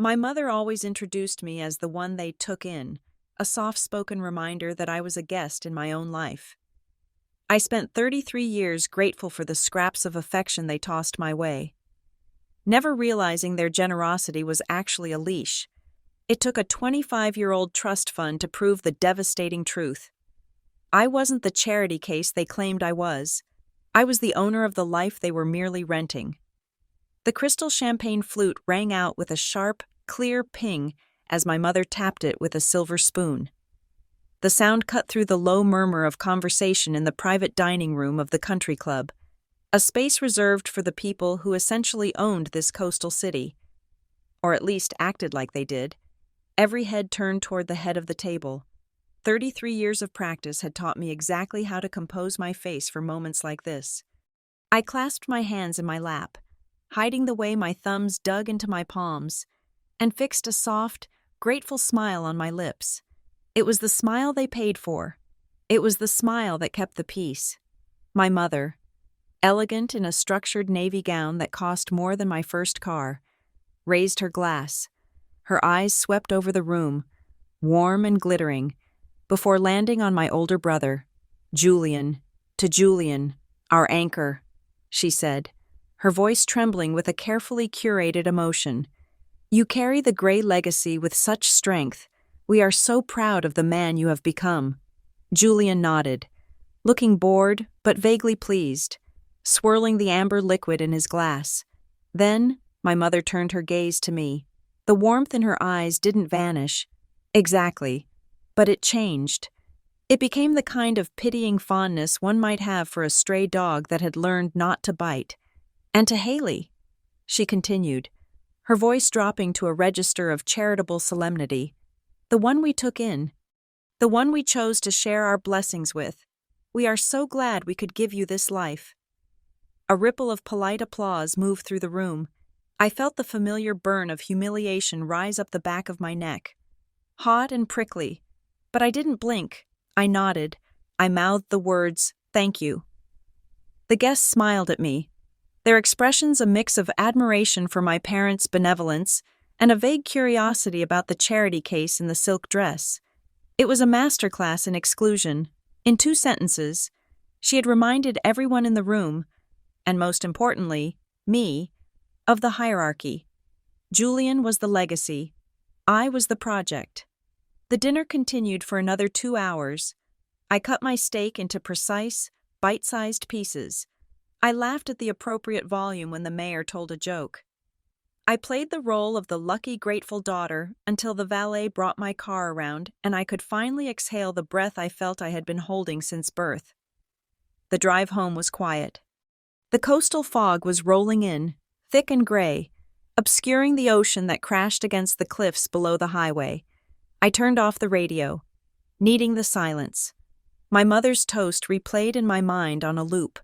My mother always introduced me as the one they took in, a soft-spoken reminder that I was a guest in my own life. I spent 33 years grateful for the scraps of affection they tossed my way, never realizing their generosity was actually a leash. It took a 25-year-old trust fund to prove the devastating truth. I wasn't the charity case they claimed I was. I was the owner of the life they were merely renting. The crystal champagne flute rang out with a sharp, clear ping as my mother tapped it with a silver spoon. The sound cut through the low murmur of conversation in the private dining room of the country club, a space reserved for the people who essentially owned this coastal city, or at least acted like they did. Every head turned toward the head of the table. 33 years of practice had taught me exactly how to compose my face for moments like this. I clasped my hands in my lap, hiding the way my thumbs dug into my palms, and fixed a soft, grateful smile on my lips. It was the smile they paid for. It was the smile that kept the peace. My mother, elegant in a structured navy gown that cost more than my first car, raised her glass. Her eyes swept over the room, warm and glittering, before landing on my older brother. "Julian, to Julian, our anchor," she said, her voice trembling with a carefully curated emotion. "You carry the gray legacy with such strength. We are so proud of the man you have become." Julian nodded, looking bored but vaguely pleased, swirling the amber liquid in his glass. Then, my mother turned her gaze to me. The warmth in her eyes didn't vanish. Exactly. But it changed. It became the kind of pitying fondness one might have for a stray dog that had learned not to bite. "And to Haley," she continued, her voice dropping to a register of charitable solemnity. "The one we took in. The one we chose to share our blessings with. We are so glad we could give you this life." A ripple of polite applause moved through the room. I felt the familiar burn of humiliation rise up the back of my neck. Hot and prickly. But I didn't blink. I nodded. I mouthed the words, "Thank you." The guests smiled at me, their expressions a mix of admiration for my parents' benevolence and a vague curiosity about the charity case in the silk dress. It was a masterclass in exclusion. In 2 sentences, she had reminded everyone in the room, and most importantly, me, of the hierarchy. Julian was the legacy. I was the project. The dinner continued for another 2 hours. I cut my steak into precise, bite-sized pieces. I laughed at the appropriate volume when the mayor told a joke. I played the role of the lucky, grateful daughter until the valet brought my car around and I could finally exhale the breath I felt I had been holding since birth. The drive home was quiet. The coastal fog was rolling in, thick and gray, obscuring the ocean that crashed against the cliffs below the highway. I turned off the radio, needing the silence. My mother's toast replayed in my mind on a loop,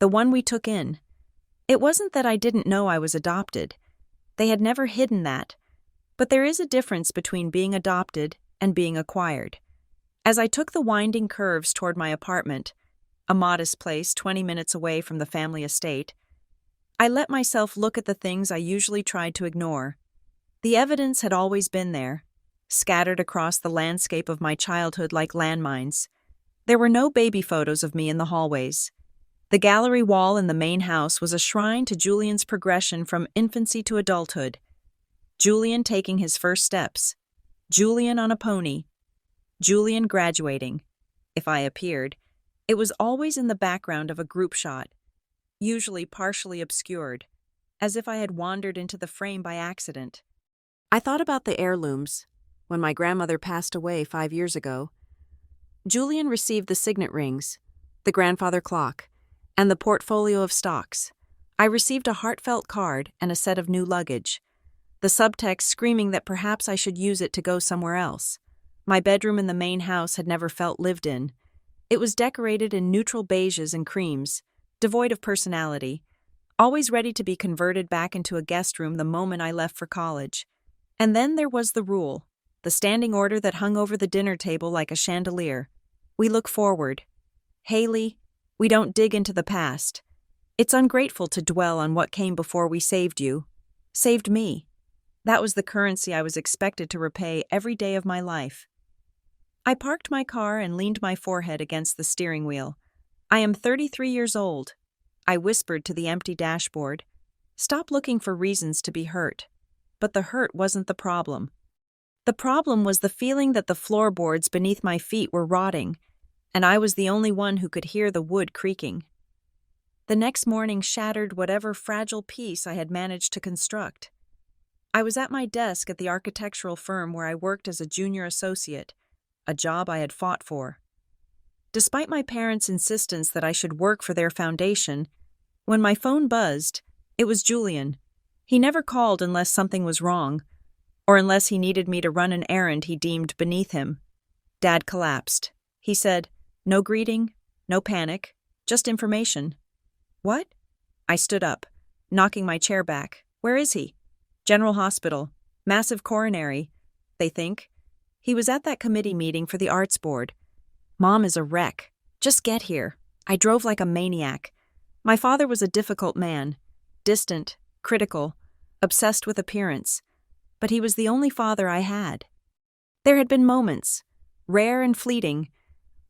the one we took in. It wasn't that I didn't know I was adopted. They had never hidden that. But there is a difference between being adopted and being acquired. As I took the winding curves toward my apartment, a modest place 20 minutes away from the family estate, I let myself look at the things I usually tried to ignore. The evidence had always been there, scattered across the landscape of my childhood like landmines. There were no baby photos of me in the hallways. The gallery wall in the main house was a shrine to Julian's progression from infancy to adulthood. Julian taking his first steps. Julian on a pony. Julian graduating. If I appeared, it was always in the background of a group shot, usually partially obscured, as if I had wandered into the frame by accident. I thought about the heirlooms. When my grandmother passed away 5 years ago, Julian received the signet rings, the grandfather clock, and the portfolio of stocks. I received a heartfelt card and a set of new luggage, the subtext screaming that perhaps I should use it to go somewhere else. My bedroom in the main house had never felt lived in. It was decorated in neutral beiges and creams, devoid of personality, always ready to be converted back into a guest room the moment I left for college. And then there was the rule, the standing order that hung over the dinner table like a chandelier. We look forward. Haley, we don't dig into the past. It's ungrateful to dwell on what came before we saved you. Saved me. That was the currency I was expected to repay every day of my life. I parked my car and leaned my forehead against the steering wheel. I am 33 years old. I whispered to the empty dashboard. Stop looking for reasons to be hurt. But the hurt wasn't the problem. The problem was the feeling that the floorboards beneath my feet were rotting, and I was the only one who could hear the wood creaking. The next morning shattered whatever fragile piece I had managed to construct. I was at my desk at the architectural firm where I worked as a junior associate, a job I had fought for. Despite my parents' insistence that I should work for their foundation, when my phone buzzed, it was Julian. He never called unless something was wrong, or unless he needed me to run an errand he deemed beneath him. Dad collapsed. He said, "No greeting, no panic, just information." "What?" I stood up, knocking my chair back. "Where is he?" "General Hospital. Massive coronary, they think. He was at that committee meeting for the arts board. Mom is a wreck. Just get here. I drove like a maniac. My father was a difficult man. Distant, critical, obsessed with appearance. But he was the only father I had. There had been moments, rare and fleeting,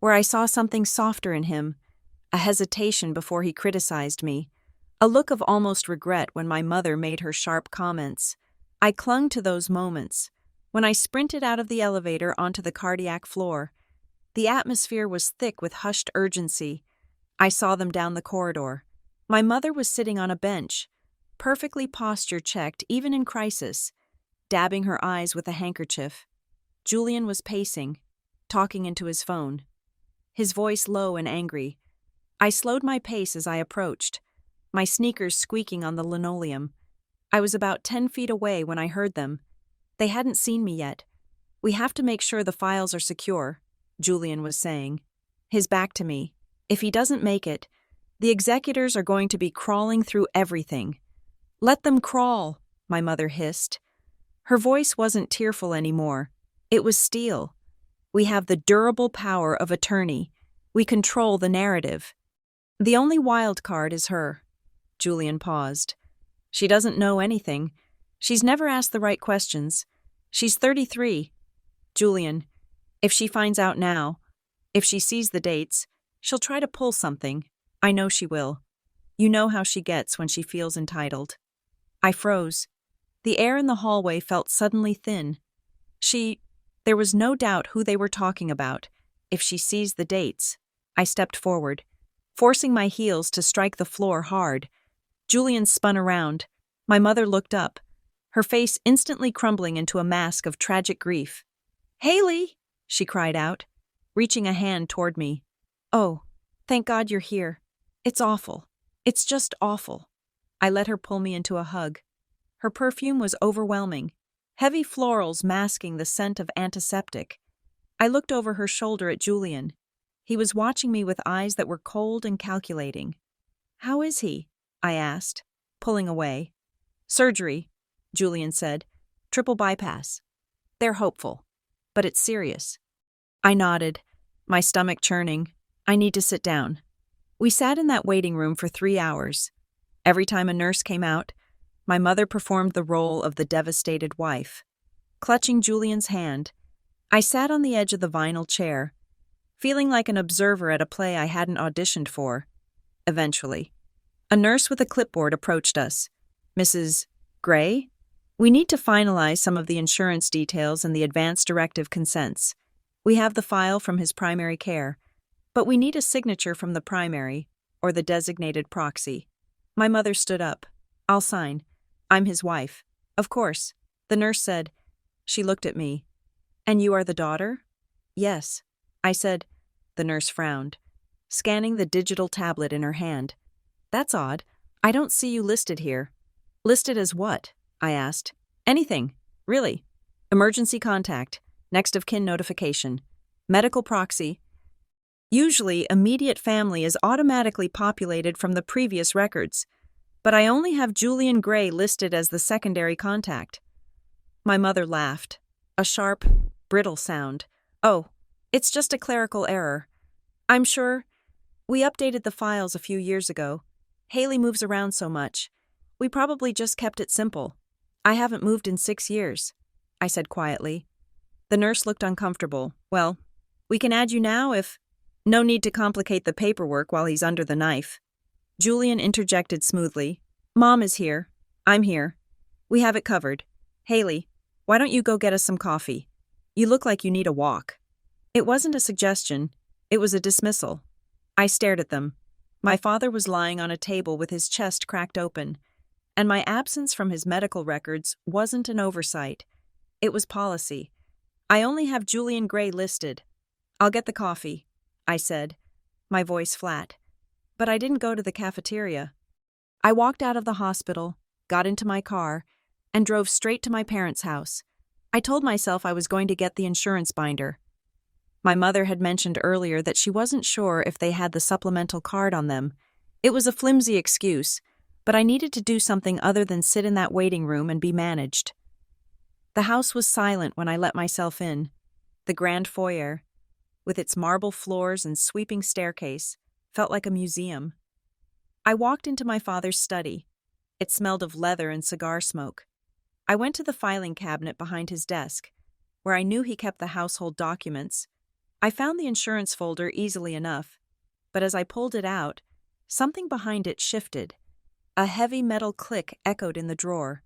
where I saw something softer in him, a hesitation before he criticized me, a look of almost regret when my mother made her sharp comments. I clung to those moments. When I sprinted out of the elevator onto the cardiac floor, the atmosphere was thick with hushed urgency. I saw them down the corridor. My mother was sitting on a bench, perfectly posture-checked even in crisis, dabbing her eyes with a handkerchief. Julian was pacing, talking into his phone, his voice low and angry. I slowed my pace as I approached, my sneakers squeaking on the linoleum. I was about 10 feet away when I heard them. They hadn't seen me yet. "We have to make sure the files are secure," Julian was saying, his back to me. "If he doesn't make it, the executors are going to be crawling through everything." "Let them crawl," my mother hissed. Her voice wasn't tearful anymore. It was steel. "We have the durable power of attorney. We control the narrative. The only wild card is her." Julian paused. "She doesn't know anything. She's never asked the right questions. She's 33. Julian, if she finds out now, if she sees the dates, she'll try to pull something. I know she will. You know how she gets when she feels entitled." I froze. The air in the hallway felt suddenly thin. There was no doubt who they were talking about. If she sees the dates. I stepped forward, forcing my heels to strike the floor hard. Julian spun around. My mother looked up, her face instantly crumbling into a mask of tragic grief. "Haley!" she cried out, reaching a hand toward me. "Oh, thank God you're here. It's awful. It's just awful." I let her pull me into a hug. Her perfume was overwhelming, heavy florals masking the scent of antiseptic. I looked over her shoulder at Julian. He was watching me with eyes that were cold and calculating. "How is he?" I asked, pulling away. "Surgery," Julian said. "Triple bypass. They're hopeful, but it's serious." I nodded, my stomach churning. "I need to sit down." We sat in that waiting room for 3 hours. Every time a nurse came out, my mother performed the role of the devastated wife. Clutching Julian's hand, I sat on the edge of the vinyl chair, feeling like an observer at a play I hadn't auditioned for. Eventually, a nurse with a clipboard approached us. "Mrs. Gray? We need to finalize some of the insurance details and the advance directive consents. We have the file from his primary care, but we need a signature from the primary, or the designated proxy." My mother stood up. "I'll sign. I'm his wife." "Of course," the nurse said. She looked at me. "And you are the daughter?" "Yes," I said. The nurse frowned, scanning the digital tablet in her hand. "That's odd. I don't see you listed here." "Listed as what?" I asked. "Anything, really. Emergency contact, next of kin notification, medical proxy." Usually, immediate family is automatically populated from the previous records, but I only have Julian Gray listed as the secondary contact. My mother laughed, a sharp, brittle sound. "Oh, it's just a clerical error. I'm sure. We updated the files a few years ago. Haley moves around so much. We probably just kept it simple." I haven't moved in 6 years, I said quietly. The nurse looked uncomfortable. Well, we can add you now if… No need to complicate the paperwork while he's under the knife. Julian interjected smoothly. Mom is here. I'm here. We have it covered. Haley, why don't you go get us some coffee? You look like you need a walk. It wasn't a suggestion. It was a dismissal. I stared at them. My father was lying on a table with his chest cracked open, and my absence from his medical records wasn't an oversight. It was policy. I only have Julian Gray listed. I'll get the coffee, I said, my voice flat. But I didn't go to the cafeteria. I walked out of the hospital, got into my car, and drove straight to my parents' house. I told myself I was going to get the insurance binder. My mother had mentioned earlier that she wasn't sure if they had the supplemental card on them. It was a flimsy excuse, but I needed to do something other than sit in that waiting room and be managed. The house was silent when I let myself in. The grand foyer, with its marble floors and sweeping staircase, felt like a museum. I walked into my father's study. It smelled of leather and cigar smoke. I went to the filing cabinet behind his desk, where I knew he kept the household documents. I found the insurance folder easily enough, but as I pulled it out, something behind it shifted. A heavy metal click echoed in the drawer.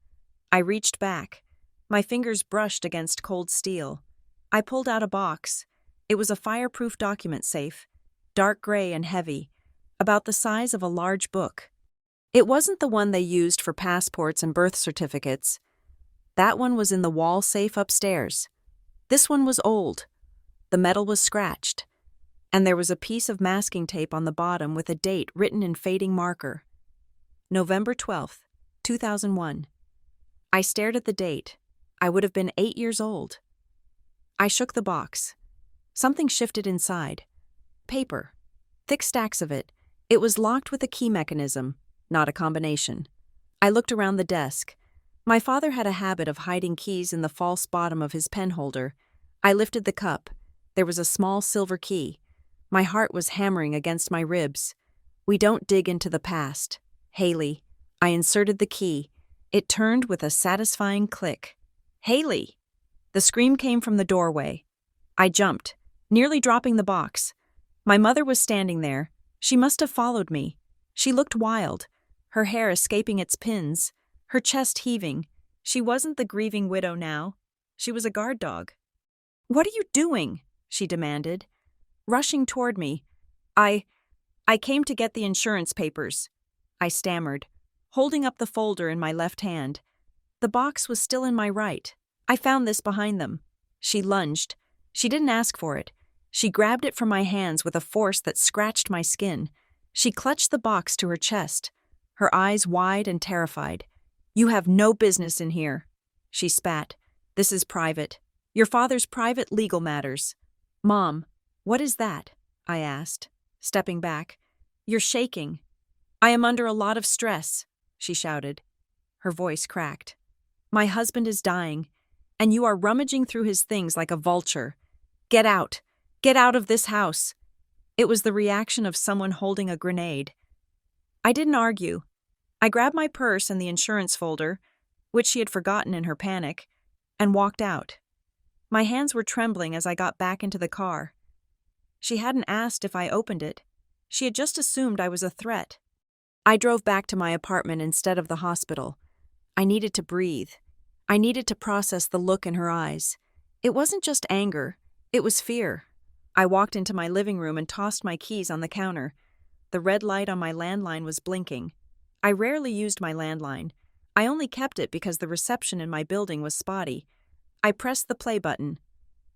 I reached back. My fingers brushed against cold steel. I pulled out a box. It was a fireproof document safe, dark gray and heavy, about the size of a large book. It wasn't the one they used for passports and birth certificates. That one was in the wall safe upstairs. This one was old. The metal was scratched, and there was a piece of masking tape on the bottom with a date written in fading marker. November 12th, 2001. I stared at the date. I would have been 8 years old. I shook the box. Something shifted inside. Paper. Thick stacks of it. It was locked with a key mechanism, not a combination. I looked around the desk. My father had a habit of hiding keys in the false bottom of his pen holder. I lifted the cup. There was a small silver key. My heart was hammering against my ribs. We don't dig into the past. Haley. I inserted the key. It turned with a satisfying click. Haley! The scream came from the doorway. I jumped, nearly dropping the box. My mother was standing there. She must have followed me. She looked wild, her hair escaping its pins, her chest heaving. She wasn't the grieving widow now. She was a guard dog. What are you doing? She demanded, rushing toward me. I came to get the insurance papers, I stammered, holding up the folder in my left hand. The box was still in my right. I found this behind them. She lunged. She didn't ask for it. She grabbed it from my hands with a force that scratched my skin. She clutched the box to her chest, her eyes wide and terrified. You have no business in here, she spat. This is private. Your father's private legal matters. Mom, what is that? I asked, stepping back. You're shaking. I am under a lot of stress, she shouted. Her voice cracked. My husband is dying, and you are rummaging through his things like a vulture. Get out. Get out of this house. It was the reaction of someone holding a grenade. I didn't argue. I grabbed my purse and the insurance folder, which she had forgotten in her panic, and walked out. My hands were trembling as I got back into the car. She hadn't asked if I opened it. She had just assumed I was a threat. I drove back to my apartment instead of the hospital. I needed to breathe. I needed to process the look in her eyes. It wasn't just anger. It was fear. I walked into my living room and tossed my keys on the counter. The red light on my landline was blinking. I rarely used my landline. I only kept it because the reception in my building was spotty. I pressed the play button.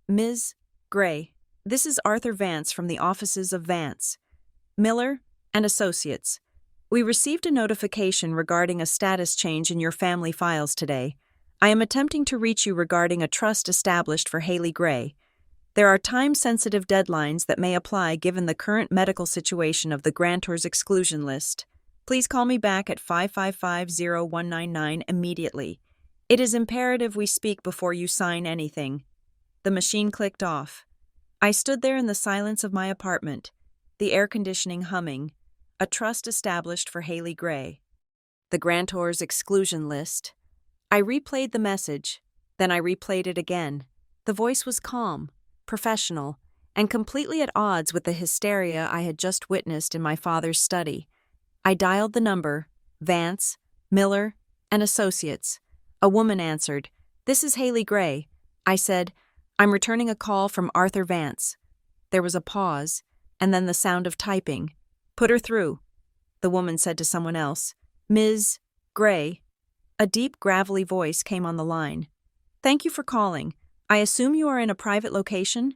Ms. Gray, this is Arthur Vance from the offices of Vance, Miller and Associates. We received a notification regarding a status change in your family files today. I am attempting to reach you regarding a trust established for Haley Gray. There are time-sensitive deadlines that may apply given the current medical situation of the grantor's exclusion list. Please call me back at 555-0199 immediately. It is imperative we speak before you sign anything. The machine clicked off. I stood there in the silence of my apartment, the air conditioning humming. A trust established for Haley Gray. The grantor's exclusion list. I replayed the message, then I replayed it again. The voice was calm, professional, and completely at odds with the hysteria I had just witnessed in my father's study. I dialed the number, Vance, Miller, and Associates. A woman answered. "This is Haley Gray." I said, "I'm returning a call from Arthur Vance." There was a pause, and then the sound of typing. "Put her through," the woman said to someone else. "Ms. Gray." A deep, gravelly voice came on the line. "Thank you for calling. I assume you are in a private location?"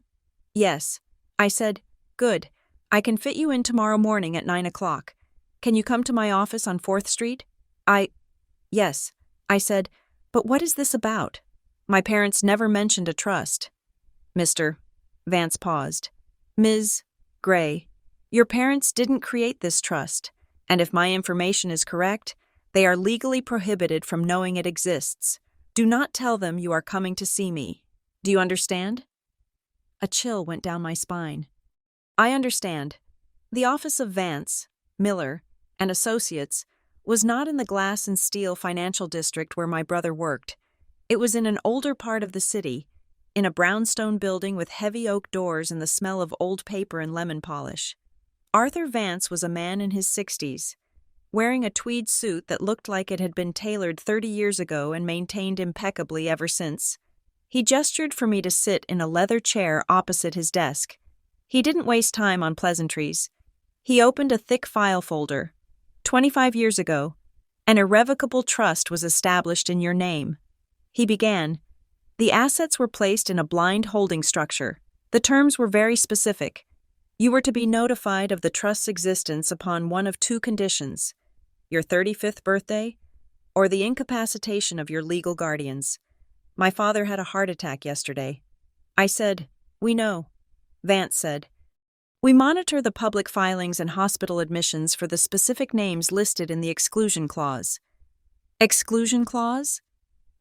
"Yes." I said, "Good. I can fit you in tomorrow morning at 9 o'clock. Can you come to my office on 4th Street? Yes. I said, "But what is this about? My parents never mentioned a trust." "Mr." Vance paused. "Ms. Gray, your parents didn't create this trust, and if my information is correct, they are legally prohibited from knowing it exists. Do not tell them you are coming to see me. Do you understand?" A chill went down my spine. "I understand." The office of Vance, Miller, and Associates was not in the glass and steel financial district where my brother worked. It was in an older part of the city, in a brownstone building with heavy oak doors and the smell of old paper and lemon polish. Arthur Vance was a man in his 60s, wearing a tweed suit that looked like it had been tailored 30 years ago and maintained impeccably ever since. He gestured for me to sit in a leather chair opposite his desk. He didn't waste time on pleasantries. He opened a thick file folder. 25 years ago, an irrevocable trust was established in your name. He began. The assets were placed in a blind holding structure. The terms were very specific. You were to be notified of the trust's existence upon one of two conditions: your 35th birthday or the incapacitation of your legal guardians. My father had a heart attack yesterday. I said, "We know." Vance said, "We monitor the public filings and hospital admissions for the specific names listed in the exclusion clause." Exclusion clause?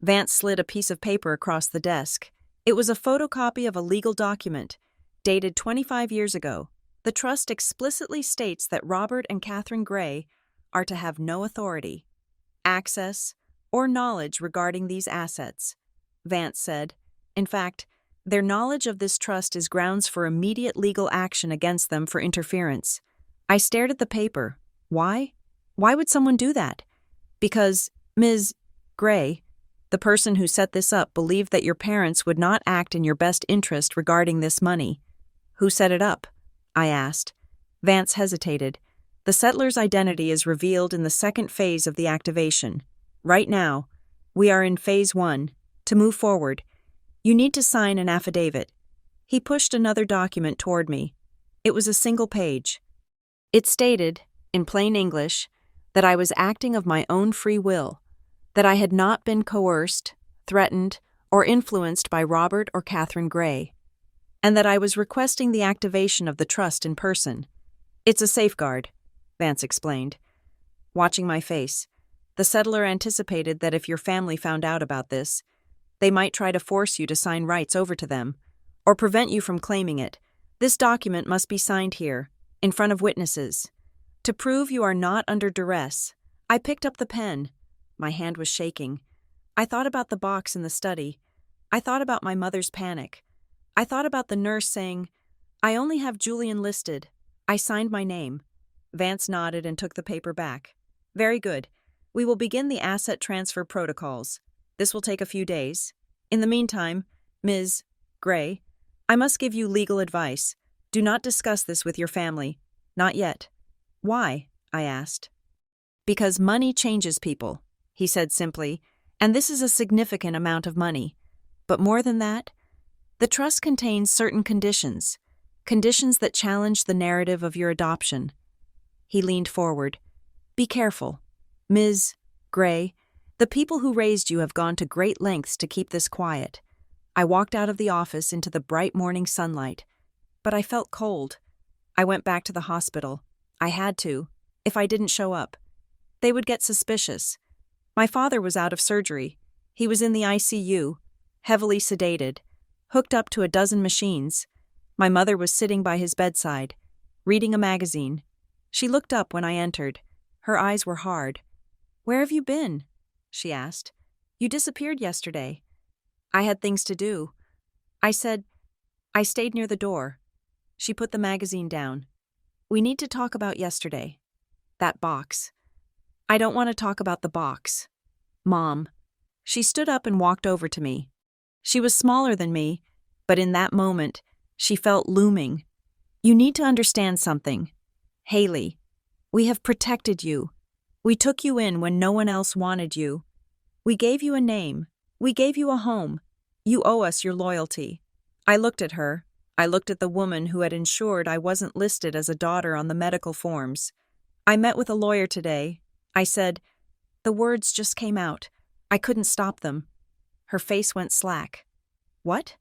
Vance slid a piece of paper across the desk. It was a photocopy of a legal document, dated 25 years ago. The trust explicitly states that Robert and Catherine Gray are to have no authority, access, or knowledge regarding these assets. Vance said, "In fact, their knowledge of this trust is grounds for immediate legal action against them for interference." I stared at the paper. Why? Why would someone do that? Because, Ms. Gray, the person who set this up believed that your parents would not act in your best interest regarding this money. Who set it up? I asked. Vance hesitated. The settler's identity is revealed in the second phase of the activation. Right now, we are in phase 1. To move forward, you need to sign an affidavit. He pushed another document toward me. It was a single page. It stated, in plain English, that I was acting of my own free will, that I had not been coerced, threatened, or influenced by Robert or Catherine Gray, and that I was requesting the activation of the trust in person. "It's a safeguard," Vance explained. Watching my face, the settler anticipated that if your family found out about this, they might try to force you to sign rights over to them, or prevent you from claiming it. This document must be signed here, in front of witnesses. To prove you are not under duress, I picked up the pen. My hand was shaking. I thought about the box in the study. I thought about my mother's panic. I thought about the nurse saying, "I only have Julian listed." I signed my name. Vance nodded and took the paper back. "Very good. We will begin the asset transfer protocols. This will take a few days. In the meantime, Ms. Gray, I must give you legal advice. Do not discuss this with your family. Not yet." "Why?" I asked. "Because money changes people," he said simply, "and this is a significant amount of money. But more than that, the trust contains certain conditions that challenge the narrative of your adoption." He leaned forward. "Be careful. Ms. Gray, the people who raised you have gone to great lengths to keep this quiet." I walked out of the office into the bright morning sunlight, but I felt cold. I went back to the hospital. I had to. If I didn't show up, they would get suspicious. My father was out of surgery. He was in the ICU, heavily sedated, hooked up to a dozen machines. My mother was sitting by his bedside, reading a magazine. She looked up when I entered. Her eyes were hard. "Where have you been?" she asked. You disappeared yesterday. I had things to do. I said, I stayed near the door. She put the magazine down. We need to talk about yesterday. That box. I don't want to talk about the box. Mom. She stood up and walked over to me. She was smaller than me, but in that moment, she felt looming. You need to understand something. Haley, we have protected you. We took you in when no one else wanted you. We gave you a name. We gave you a home. You owe us your loyalty. I looked at her. I looked at the woman who had ensured I wasn't listed as a daughter on the medical forms. I met with a lawyer today. I said, the words just came out. I couldn't stop them. Her face went slack. What?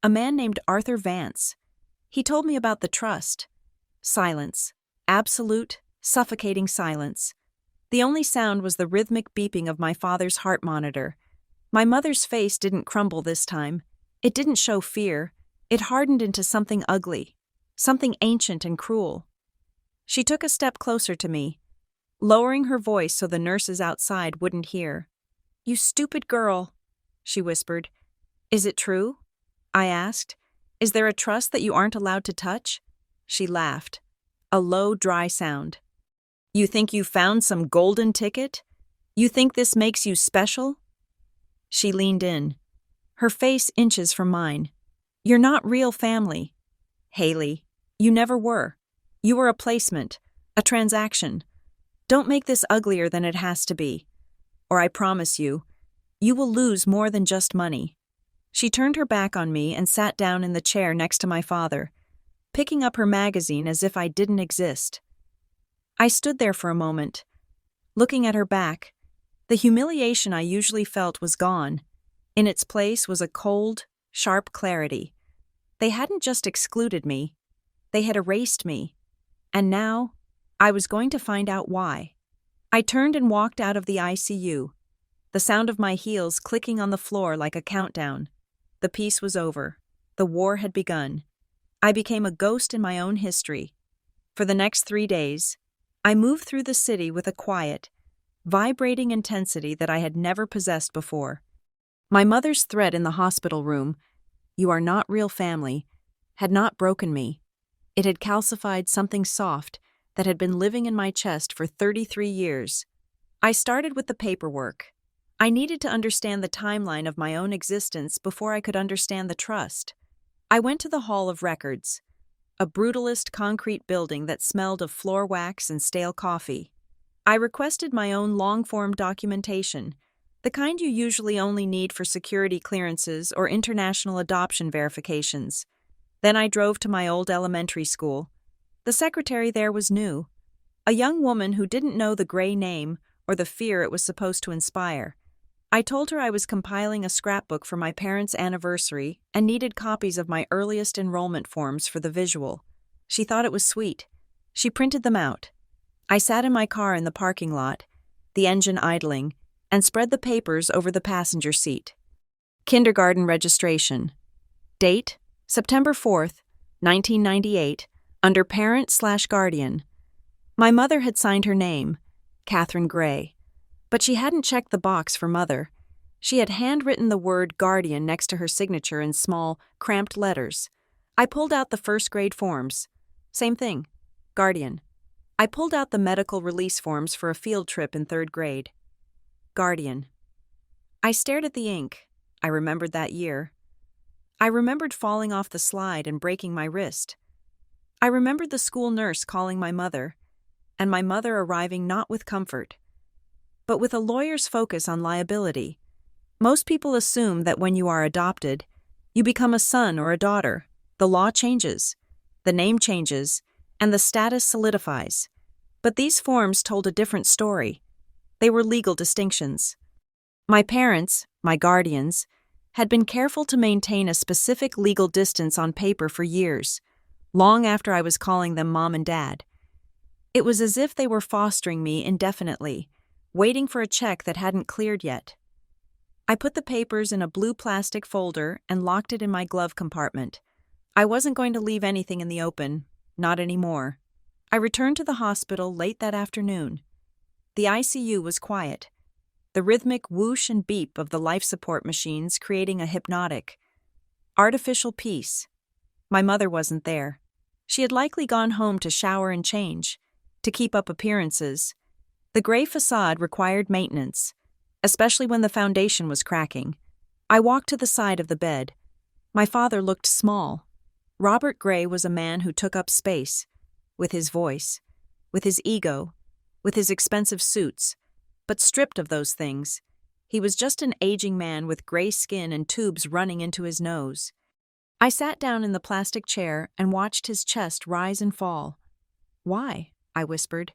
A man named Arthur Vance. He told me about the trust. Silence. Absolute, suffocating silence. The only sound was the rhythmic beeping of my father's heart monitor. My mother's face didn't crumble this time. It didn't show fear. It hardened into something ugly, something ancient and cruel. She took a step closer to me, lowering her voice so the nurses outside wouldn't hear. You stupid girl, she whispered. Is it true? I asked. Is there a trust that you aren't allowed to touch? She laughed. A low, dry sound. You think you found some golden ticket? You think this makes you special? She leaned in, her face inches from mine. You're not real family. Haley, you never were. You were a placement, a transaction. Don't make this uglier than it has to be. Or I promise you, you will lose more than just money. She turned her back on me and sat down in the chair next to my father, picking up her magazine as if I didn't exist. I stood there for a moment, looking at her back. The humiliation I usually felt was gone. In its place was a cold, sharp clarity. They hadn't just excluded me, they had erased me. And now, I was going to find out why. I turned and walked out of the ICU, the sound of my heels clicking on the floor like a countdown. The peace was over. The war had begun. I became a ghost in my own history. For the next 3 days, I moved through the city with a quiet, vibrating intensity that I had never possessed before. My mother's threat in the hospital room, "You are not real family," had not broken me. It had calcified something soft that had been living in my chest for 33 years. I started with the paperwork. I needed to understand the timeline of my own existence before I could understand the trust. I went to the Hall of Records, a brutalist concrete building that smelled of floor wax and stale coffee. I requested my own long-form documentation, the kind you usually only need for security clearances or international adoption verifications. Then I drove to my old elementary school. The secretary there was new, a young woman who didn't know the gray name or the fear it was supposed to inspire. I told her I was compiling a scrapbook for my parents' anniversary and needed copies of my earliest enrollment forms for the visual. She thought it was sweet. She printed them out. I sat in my car in the parking lot, the engine idling, and spread the papers over the passenger seat. Kindergarten registration. Date, September 4th, 1998, under parent/guardian. My mother had signed her name, Catherine Gray. But she hadn't checked the box for mother. She had handwritten the word guardian next to her signature in small, cramped letters. I pulled out the first-grade forms. Same thing, guardian. I pulled out the medical release forms for a field trip in 3rd grade. Guardian. I stared at the ink. I remembered that year. I remembered falling off the slide and breaking my wrist. I remembered the school nurse calling my mother, and my mother arriving not with comfort, but with a lawyer's focus on liability. Most people assume that when you are adopted, you become a son or a daughter. The law changes, the name changes, and the status solidifies. But these forms told a different story. They were legal distinctions. My parents, my guardians, had been careful to maintain a specific legal distance on paper for years, long after I was calling them mom and dad. It was as if they were fostering me indefinitely, waiting for a check that hadn't cleared yet. I put the papers in a blue plastic folder and locked it in my glove compartment. I wasn't going to leave anything in the open, not anymore. I returned to the hospital late that afternoon. The ICU was quiet. the rhythmic whoosh and beep of the life support machines creating a hypnotic, artificial peace. My mother wasn't there. She had likely gone home to shower and change, to keep up appearances. The gray facade required maintenance, especially when the foundation was cracking. I walked to the side of the bed. My father looked small. Robert Gray was a man who took up space, with his voice, with his ego, with his expensive suits, but stripped of those things. He was just an aging man with gray skin and tubes running into his nose. I sat down in the plastic chair and watched his chest rise and fall. "Why?" I whispered.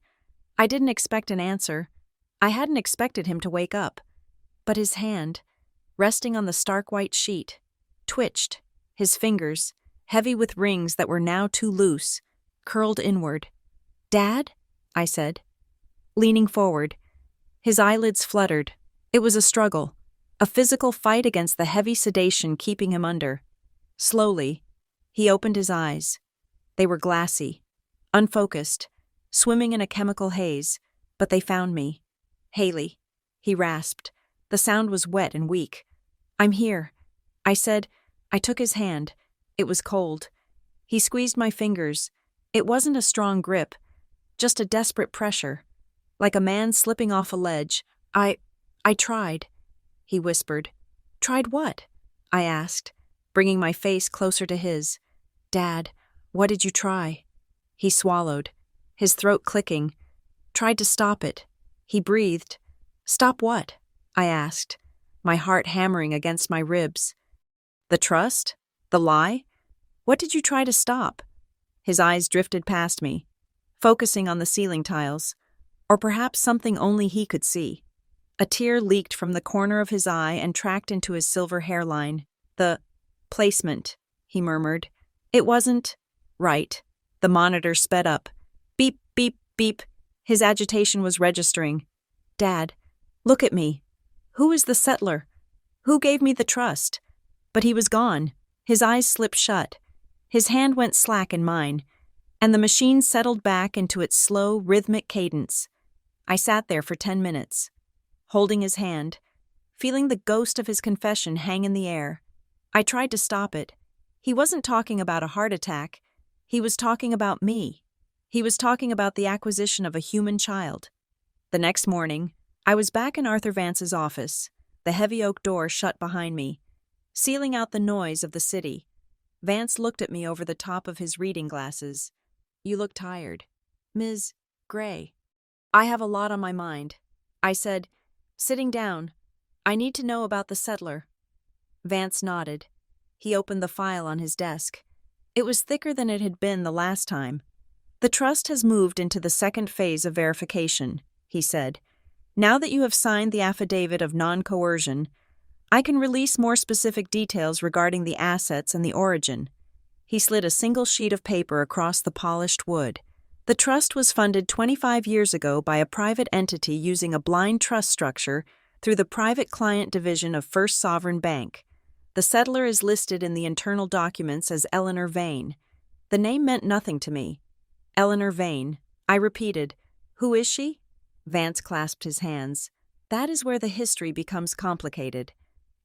I didn't expect an answer. I hadn't expected him to wake up. But his hand, resting on the stark white sheet, twitched, his fingers, heavy with rings that were now too loose, curled inward. "Dad?" I said. Leaning forward, his eyelids fluttered. It was a struggle, a physical fight against the heavy sedation keeping him under. Slowly, he opened his eyes. They were glassy, unfocused, swimming in a chemical haze, but they found me. "Haley," he rasped. The sound was wet and weak. "I'm here," I said. I took his hand. It was cold. He squeezed my fingers. It wasn't a strong grip, just a desperate pressure, like a man slipping off a ledge. I tried," he whispered. "Tried what?" I asked, bringing my face closer to his. "Dad, what did you try?" He swallowed, his throat clicking. "Tried to stop it." He breathed. "Stop what?" I asked, my heart hammering against my ribs. "The trust? The lie? What did you try to stop?" His eyes drifted past me, focusing on the ceiling tiles, or perhaps something only he could see. A tear leaked from the corner of his eye and tracked into his silver hairline. "The placement," he murmured. "It wasn't right." The monitor sped up. Beep, beep, beep. His agitation was registering. "Dad, look at me. Who is the settler? Who gave me the trust?" But he was gone. His eyes slipped shut. His hand went slack in mine, and the machine settled back into its slow, rhythmic cadence. I sat there for 10 minutes, holding his hand, feeling the ghost of his confession hang in the air. I tried to stop it. He wasn't talking about a heart attack. He was talking about me. He was talking about the acquisition of a human child. The next morning, I was back in Arthur Vance's office, the heavy oak door shut behind me, sealing out the noise of the city. Vance looked at me over the top of his reading glasses. "You look tired." "Ms. Gray." "I have a lot on my mind," I said, sitting down. "I need to know about the settler." Vance nodded. He opened the file on his desk. It was thicker than it had been the last time. "The trust has moved into the second phase of verification," he said. "Now that you have signed the affidavit of non-coercion, I can release more specific details regarding the assets and the origin." He slid a single sheet of paper across the polished wood. "The trust was funded 25 years ago by a private entity using a blind trust structure through the Private Client Division of First Sovereign Bank. The settler is listed in the internal documents as Eleanor Vane." The name meant nothing to me. "Eleanor Vane," I repeated. "Who is she?" Vance clasped his hands. "That is where the history becomes complicated.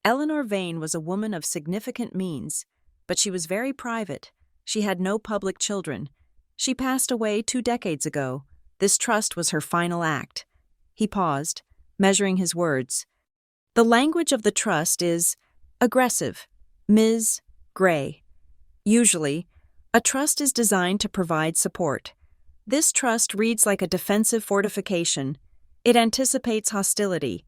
Eleanor Vane was a woman of significant means, but she was very private. She had no public children. She passed away 2 decades ago. This trust was her final act." He paused, measuring his words. "The language of the trust is aggressive. Ms. Gray. Usually, a trust is designed to provide support. This trust reads like a defensive fortification. It anticipates hostility.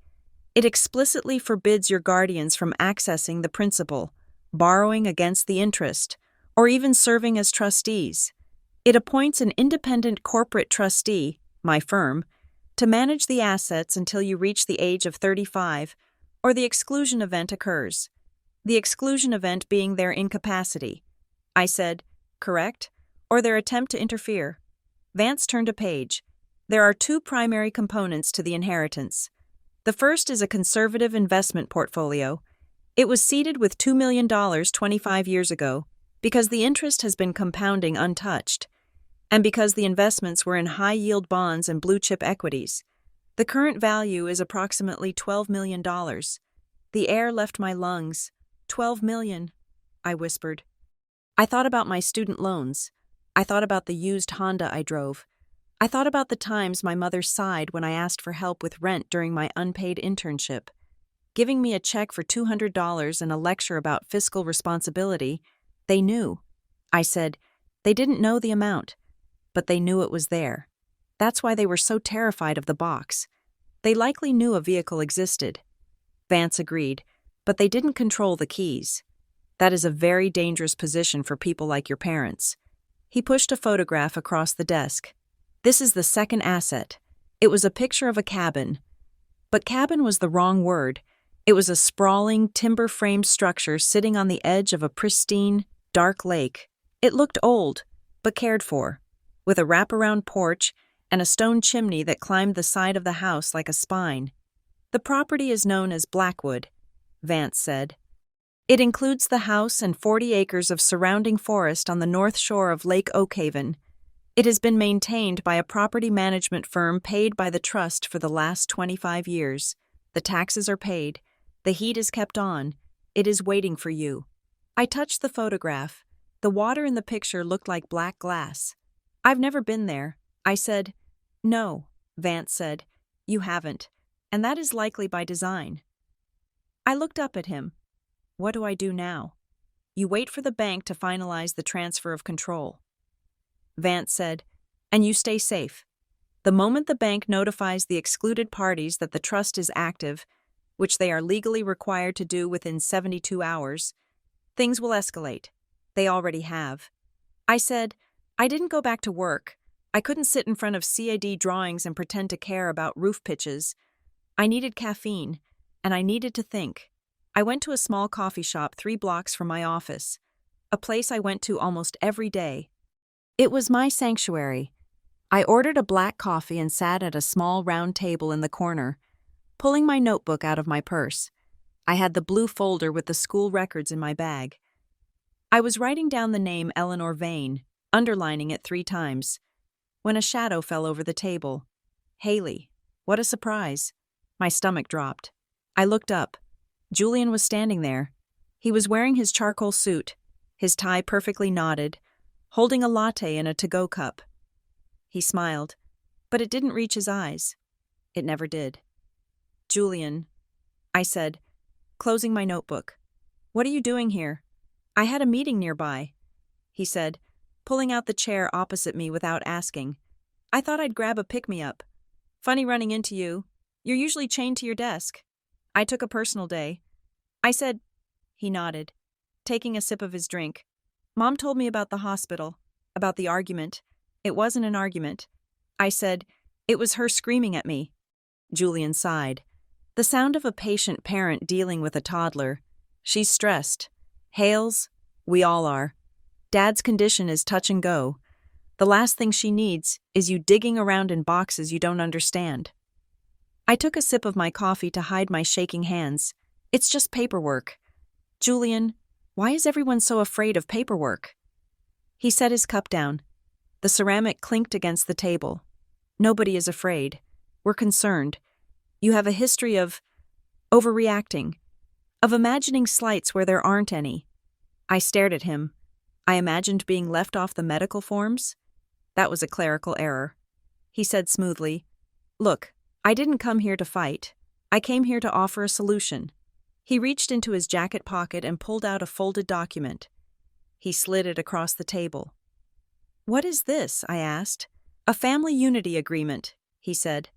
It explicitly forbids your guardians from accessing the principal, borrowing against the interest, or even serving as trustees. It appoints an independent corporate trustee, my firm, to manage the assets until you reach the age of 35 or the exclusion event occurs. The exclusion event being their incapacity." I said, "Correct? Or their attempt to interfere." Vance turned a page. "There are 2 primary components to the inheritance. The first is a conservative investment portfolio. It was seeded with $2 million 25 years ago because the interest has been compounding untouched, and because the investments were in high-yield bonds and blue-chip equities. The current value is approximately $12 million. The air left my lungs. 12 million, I whispered. I thought about my student loans. I thought about the used Honda I drove. I thought about the times my mother sighed when I asked for help with rent during my unpaid internship. Giving me a check for $200 and a lecture about fiscal responsibility, they knew. I said, they didn't know the amount, but they knew it was there. That's why they were so terrified of the box. They likely knew a vehicle existed. Vance agreed, but they didn't control the keys. That is a very dangerous position for people like your parents. He pushed a photograph across the desk. This is the second asset. It was a picture of a cabin. But cabin was the wrong word. It was a sprawling, timber-framed structure sitting on the edge of a pristine, dark lake. It looked old, but cared for, with a wraparound porch and a stone chimney that climbed the side of the house like a spine. The property is known as Blackwood, Vance said. It includes the house and 40 acres of surrounding forest on the north shore of Lake Oakhaven. It has been maintained by a property management firm paid by the trust for the last 25 years. The taxes are paid. The heat is kept on. It is waiting for you. I touched the photograph. The water in the picture looked like black glass. I've never been there. I said, no, Vance said, you haven't, and that is likely by design. I looked up at him. What do I do now? You wait for the bank to finalize the transfer of control. Vance said, and you stay safe. The moment the bank notifies the excluded parties that the trust is active, which they are legally required to do within 72 hours, things will escalate. They already have. I said, I didn't go back to work. I couldn't sit in front of CAD drawings and pretend to care about roof pitches. I needed caffeine, and I needed to think. I went to a small coffee shop 3 blocks from my office, a place I went to almost every day. It was my sanctuary. I ordered a black coffee and sat at a small round table in the corner, pulling my notebook out of my purse. I had the blue folder with the school records in my bag. I was writing down the name Eleanor Vane, underlining it 3 times, when a shadow fell over the table. Haley, what a surprise. My stomach dropped. I looked up. Julian was standing there. He was wearing his charcoal suit, his tie perfectly knotted, holding a latte in a to-go cup. He smiled, but it didn't reach his eyes. It never did. Julian, I said, closing my notebook. What are you doing here? I had a meeting nearby, he said, pulling out the chair opposite me without asking. I thought I'd grab a pick-me-up. Funny running into you. You're usually chained to your desk. I took a personal day. I said, he nodded, taking a sip of his drink. Mom told me about the hospital, about the argument. It wasn't an argument. I said, it was her screaming at me. Julian sighed. The sound of a patient parent dealing with a toddler. She's stressed. Hales, we all are. Dad's condition is touch and go. The last thing she needs is you digging around in boxes you don't understand. I took a sip of my coffee to hide my shaking hands. It's just paperwork. Julian, why is everyone so afraid of paperwork? He set his cup down. The ceramic clinked against the table. Nobody is afraid. We're concerned. You have a history of overreacting, of imagining slights where there aren't any. I stared at him. I imagined being left off the medical forms. That was a clerical error. He said smoothly, Look, I didn't come here to fight. I came here to offer a solution. He reached into his jacket pocket and pulled out a folded document. He slid it across the table. What is this? I asked. A family unity agreement, he said.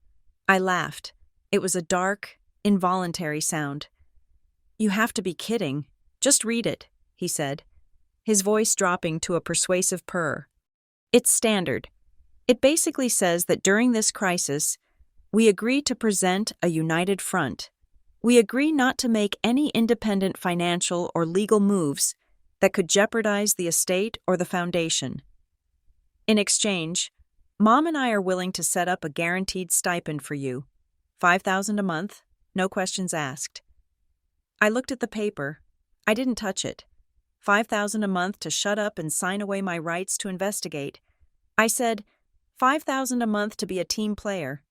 I laughed. It was a dark, involuntary sound. You have to be kidding. Just read it, he said, his voice dropping to a persuasive purr. It's standard. It basically says that during this crisis, we agree to present a united front. We agree not to make any independent financial or legal moves that could jeopardize the estate or the foundation. In exchange, Mom and I are willing to set up a guaranteed stipend for you. $5,000 a month, no questions asked. I looked at the paper. I didn't touch it. $5,000 a month to shut up and sign away my rights to investigate. I said, $5,000 a month to be a team player.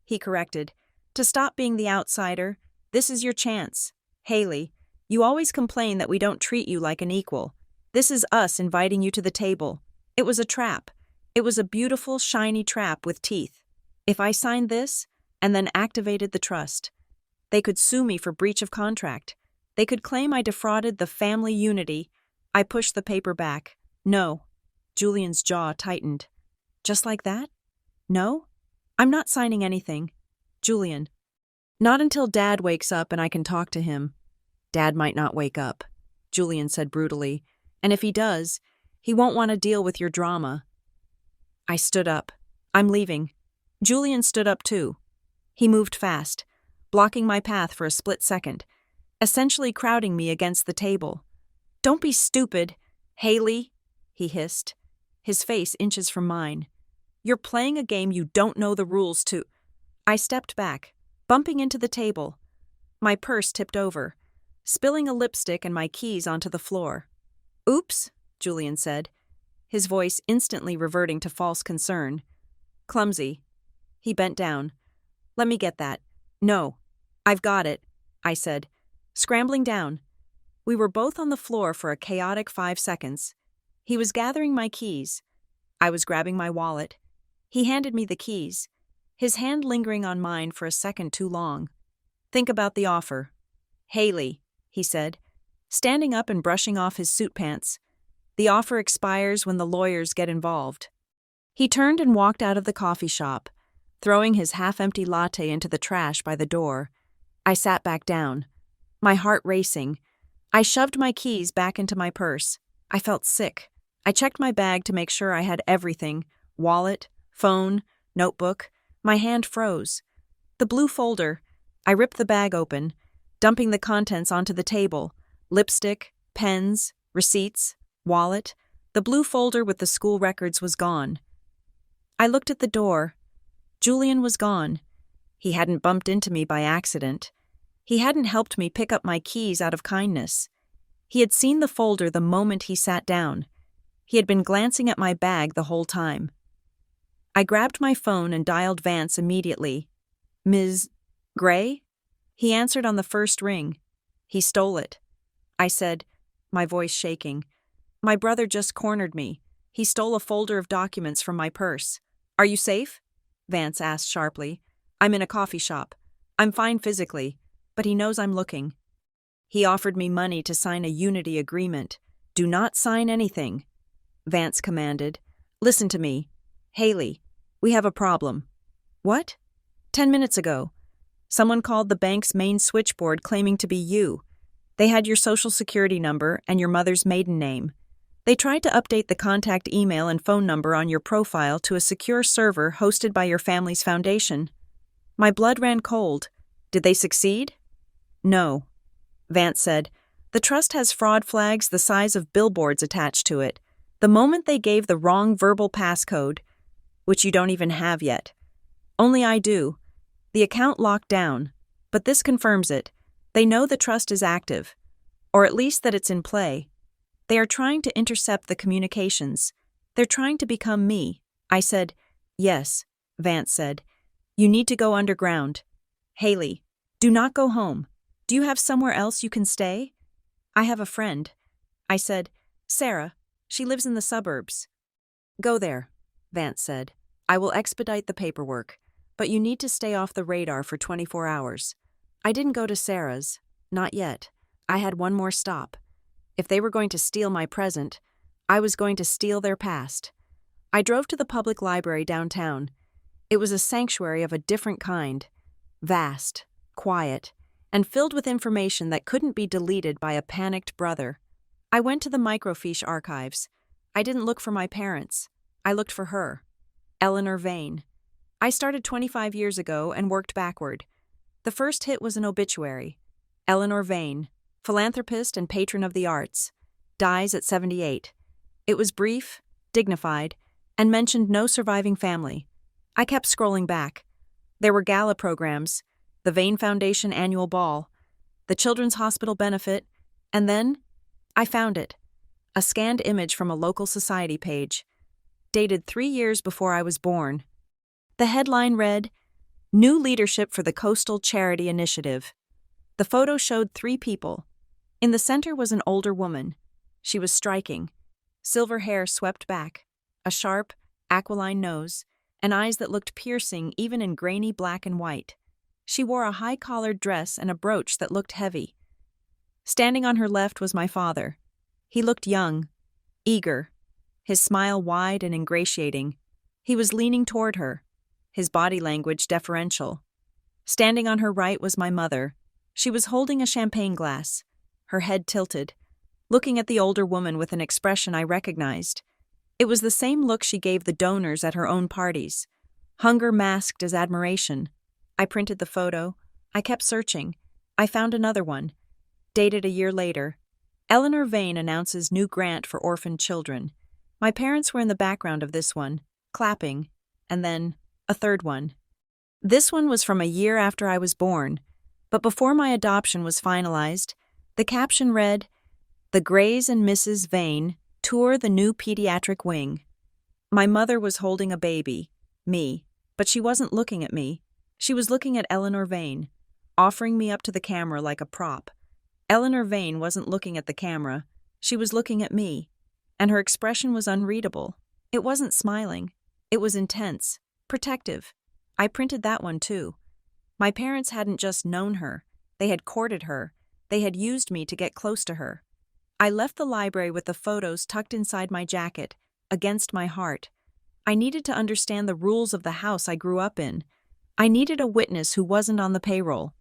He corrected, To stop being the outsider, this is your chance. Haley, you always complain that we don't treat you like an equal. This is us inviting you to the table. It was a trap. It was a beautiful, shiny trap with teeth. If I signed this and then activated the trust, they could sue me for breach of contract. They could claim I defrauded the family unity. I pushed the paper back. No. Julian's jaw tightened. Just like that? No? I'm not signing anything. Julian. Not until Dad wakes up and I can talk to him. Dad might not wake up, Julian said brutally, and if he does, he won't want to deal with your drama. I stood up. I'm leaving. Julian stood up too. He moved fast, blocking my path for a split second, essentially crowding me against the table. Don't be stupid, Haley, he hissed, his face inches from mine. You're playing a game you don't know the rules to. I stepped back, bumping into the table. My purse tipped over, spilling a lipstick and my keys onto the floor. Oops, Julian said, his voice instantly reverting to false concern. Clumsy. He bent down. Let me get that. No. I've got it, I said, scrambling down. We were both on the floor for a chaotic 5 seconds. He was gathering my keys. I was grabbing my wallet. He handed me the keys, his hand lingering on mine for a second too long. Think about the offer. Haley, he said, standing up and brushing off his suit pants. The offer expires when the lawyers get involved. He turned and walked out of the coffee shop, throwing his half-empty latte into the trash by the door. I sat back down, my heart racing. I shoved my keys back into my purse. I felt sick. I checked my bag to make sure I had everything: wallet, phone, notebook. My hand froze. The blue folder. I ripped the bag open, dumping the contents onto the table: lipstick, pens, receipts, wallet. The blue folder with the school records was gone. I looked at the door. Julian was gone. He hadn't bumped into me by accident. He hadn't helped me pick up my keys out of kindness. He had seen the folder the moment he sat down. He had been glancing at my bag the whole time. I grabbed my phone and dialed Vance immediately. Ms. Gray? He answered on the first ring. He stole it. I said, my voice shaking. My brother just cornered me. He stole a folder of documents from my purse. Are you safe? Vance asked sharply. I'm in a coffee shop. I'm fine physically, but he knows I'm looking. He offered me money to sign a unity agreement. Do not sign anything, Vance commanded. Listen to me. Haley, we have a problem. What? 10 minutes ago. Someone called the bank's main switchboard claiming to be you. They had your social security number and your mother's maiden name. They tried to update the contact email and phone number on your profile to a secure server hosted by your family's foundation. My blood ran cold. Did they succeed? No, Vance said. The trust has fraud flags the size of billboards attached to it. The moment they gave the wrong verbal passcode, which you don't even have yet. Only I do. The account locked down, but this confirms it. They know the trust is active, or at least that it's in play. They are trying to intercept the communications. They're trying to become me. I said, yes, Vance said. You need to go underground. Haley, do not go home. Do you have somewhere else you can stay? I have a friend. I said, Sarah. She lives in the suburbs. Go there, Vance said. I will expedite the paperwork, but you need to stay off the radar for 24 hours. I didn't go to Sarah's. Not yet. I had one more stop. If they were going to steal my present, I was going to steal their past. I drove to the public library downtown. It was a sanctuary of a different kind. Vast, quiet, and filled with information that couldn't be deleted by a panicked brother. I went to the microfiche archives. I didn't look for my parents. I looked for her. Eleanor Vane. I started 25 years ago and worked backward. The first hit was an obituary. Eleanor Vane, philanthropist and patron of the arts, dies at 78. It was brief, dignified, and mentioned no surviving family. I kept scrolling back. There were gala programs, the Vane Foundation annual ball, the Children's Hospital benefit, and then I found it. A scanned image from a local society page, dated 3 years before I was born. The headline read, New leadership for the Coastal Charity Initiative. The photo showed 3 people. In the center was an older woman. She was striking. Silver hair swept back, a sharp, aquiline nose, and eyes that looked piercing even in grainy black and white. She wore a high-collared dress and a brooch that looked heavy. Standing on her left was my father. He looked young, eager, his smile wide and ingratiating. He was leaning toward her, his body language deferential. Standing on her right was my mother. She was holding a champagne glass, her head tilted, looking at the older woman with an expression I recognized. It was the same look she gave the donors at her own parties, hunger masked as admiration. I printed the photo. I kept searching. I found another one, dated a year later. Eleanor Vane announces new grant for orphaned children. My parents were in the background of this one, clapping, and then a third one. This one was from a year after I was born, but before my adoption was finalized. The caption read, "The Grays and Mrs. Vane tour the new pediatric wing." My mother was holding a baby, me, but she wasn't looking at me. She was looking at Eleanor Vane, offering me up to the camera like a prop. Eleanor Vane wasn't looking at the camera. She was looking at me, and her expression was unreadable. It wasn't smiling. It was intense, protective. I printed that one too. My parents hadn't just known her. They had courted her. They had used me to get close to her. I left the library with the photos tucked inside my jacket, against my heart. I needed to understand the rules of the house I grew up in. I needed a witness who wasn't on the payroll.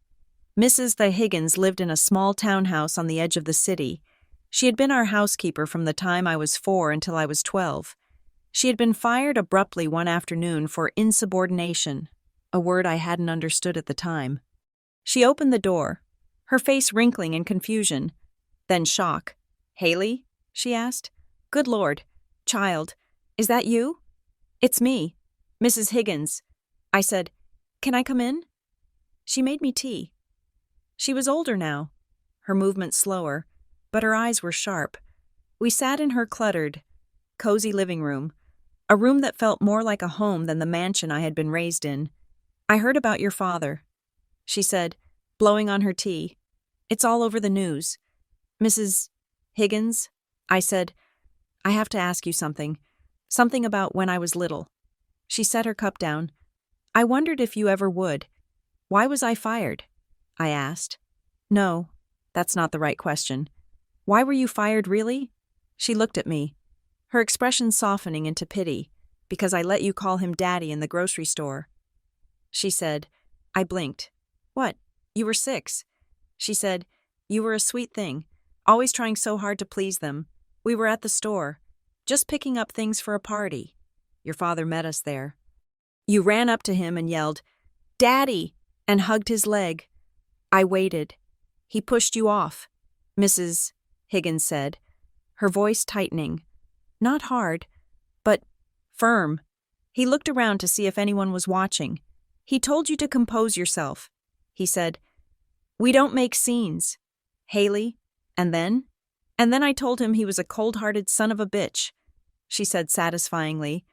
Mrs. The Higgins lived in a small townhouse on the edge of the city. She had been our housekeeper from the time I was 4 until I was 12. She had been fired abruptly one afternoon for insubordination, a word I hadn't understood at the time. She opened the door, her face wrinkling in confusion, then shock. "Haley?" she asked. "Good Lord. Child, is that you?" "It's me, Mrs. Higgins." I said, "Can I come in?" She made me tea. She was older now, her movements slower, but her eyes were sharp. We sat in her cluttered, cozy living room, a room that felt more like a home than the mansion I had been raised in. "I heard about your father," she said, blowing on her tea. "It's all over the news." "Mrs. Higgins," I said, "I have to ask you something. Something about when I was little." She set her cup down. "I wondered if you ever would. Why was I fired?" I asked. "No, that's not the right question. Why were you fired, really?" She looked at me, her expression softening into pity. "Because I let you call him Daddy in the grocery store." She said. I blinked. "What? You were 6. She said, "You were a sweet thing, always trying so hard to please them. We were at the store, just picking up things for a party. Your father met us there. You ran up to him and yelled, 'Daddy!' and hugged his leg. I waited. He pushed you off," Mrs. Higgins said, her voice tightening. Not hard, but firm. "He looked around to see if anyone was watching. He told you to compose yourself," he said. "We don't make scenes. Haley, and then?" "And then I told him he was a cold-hearted son of a bitch," she said satisfyingly.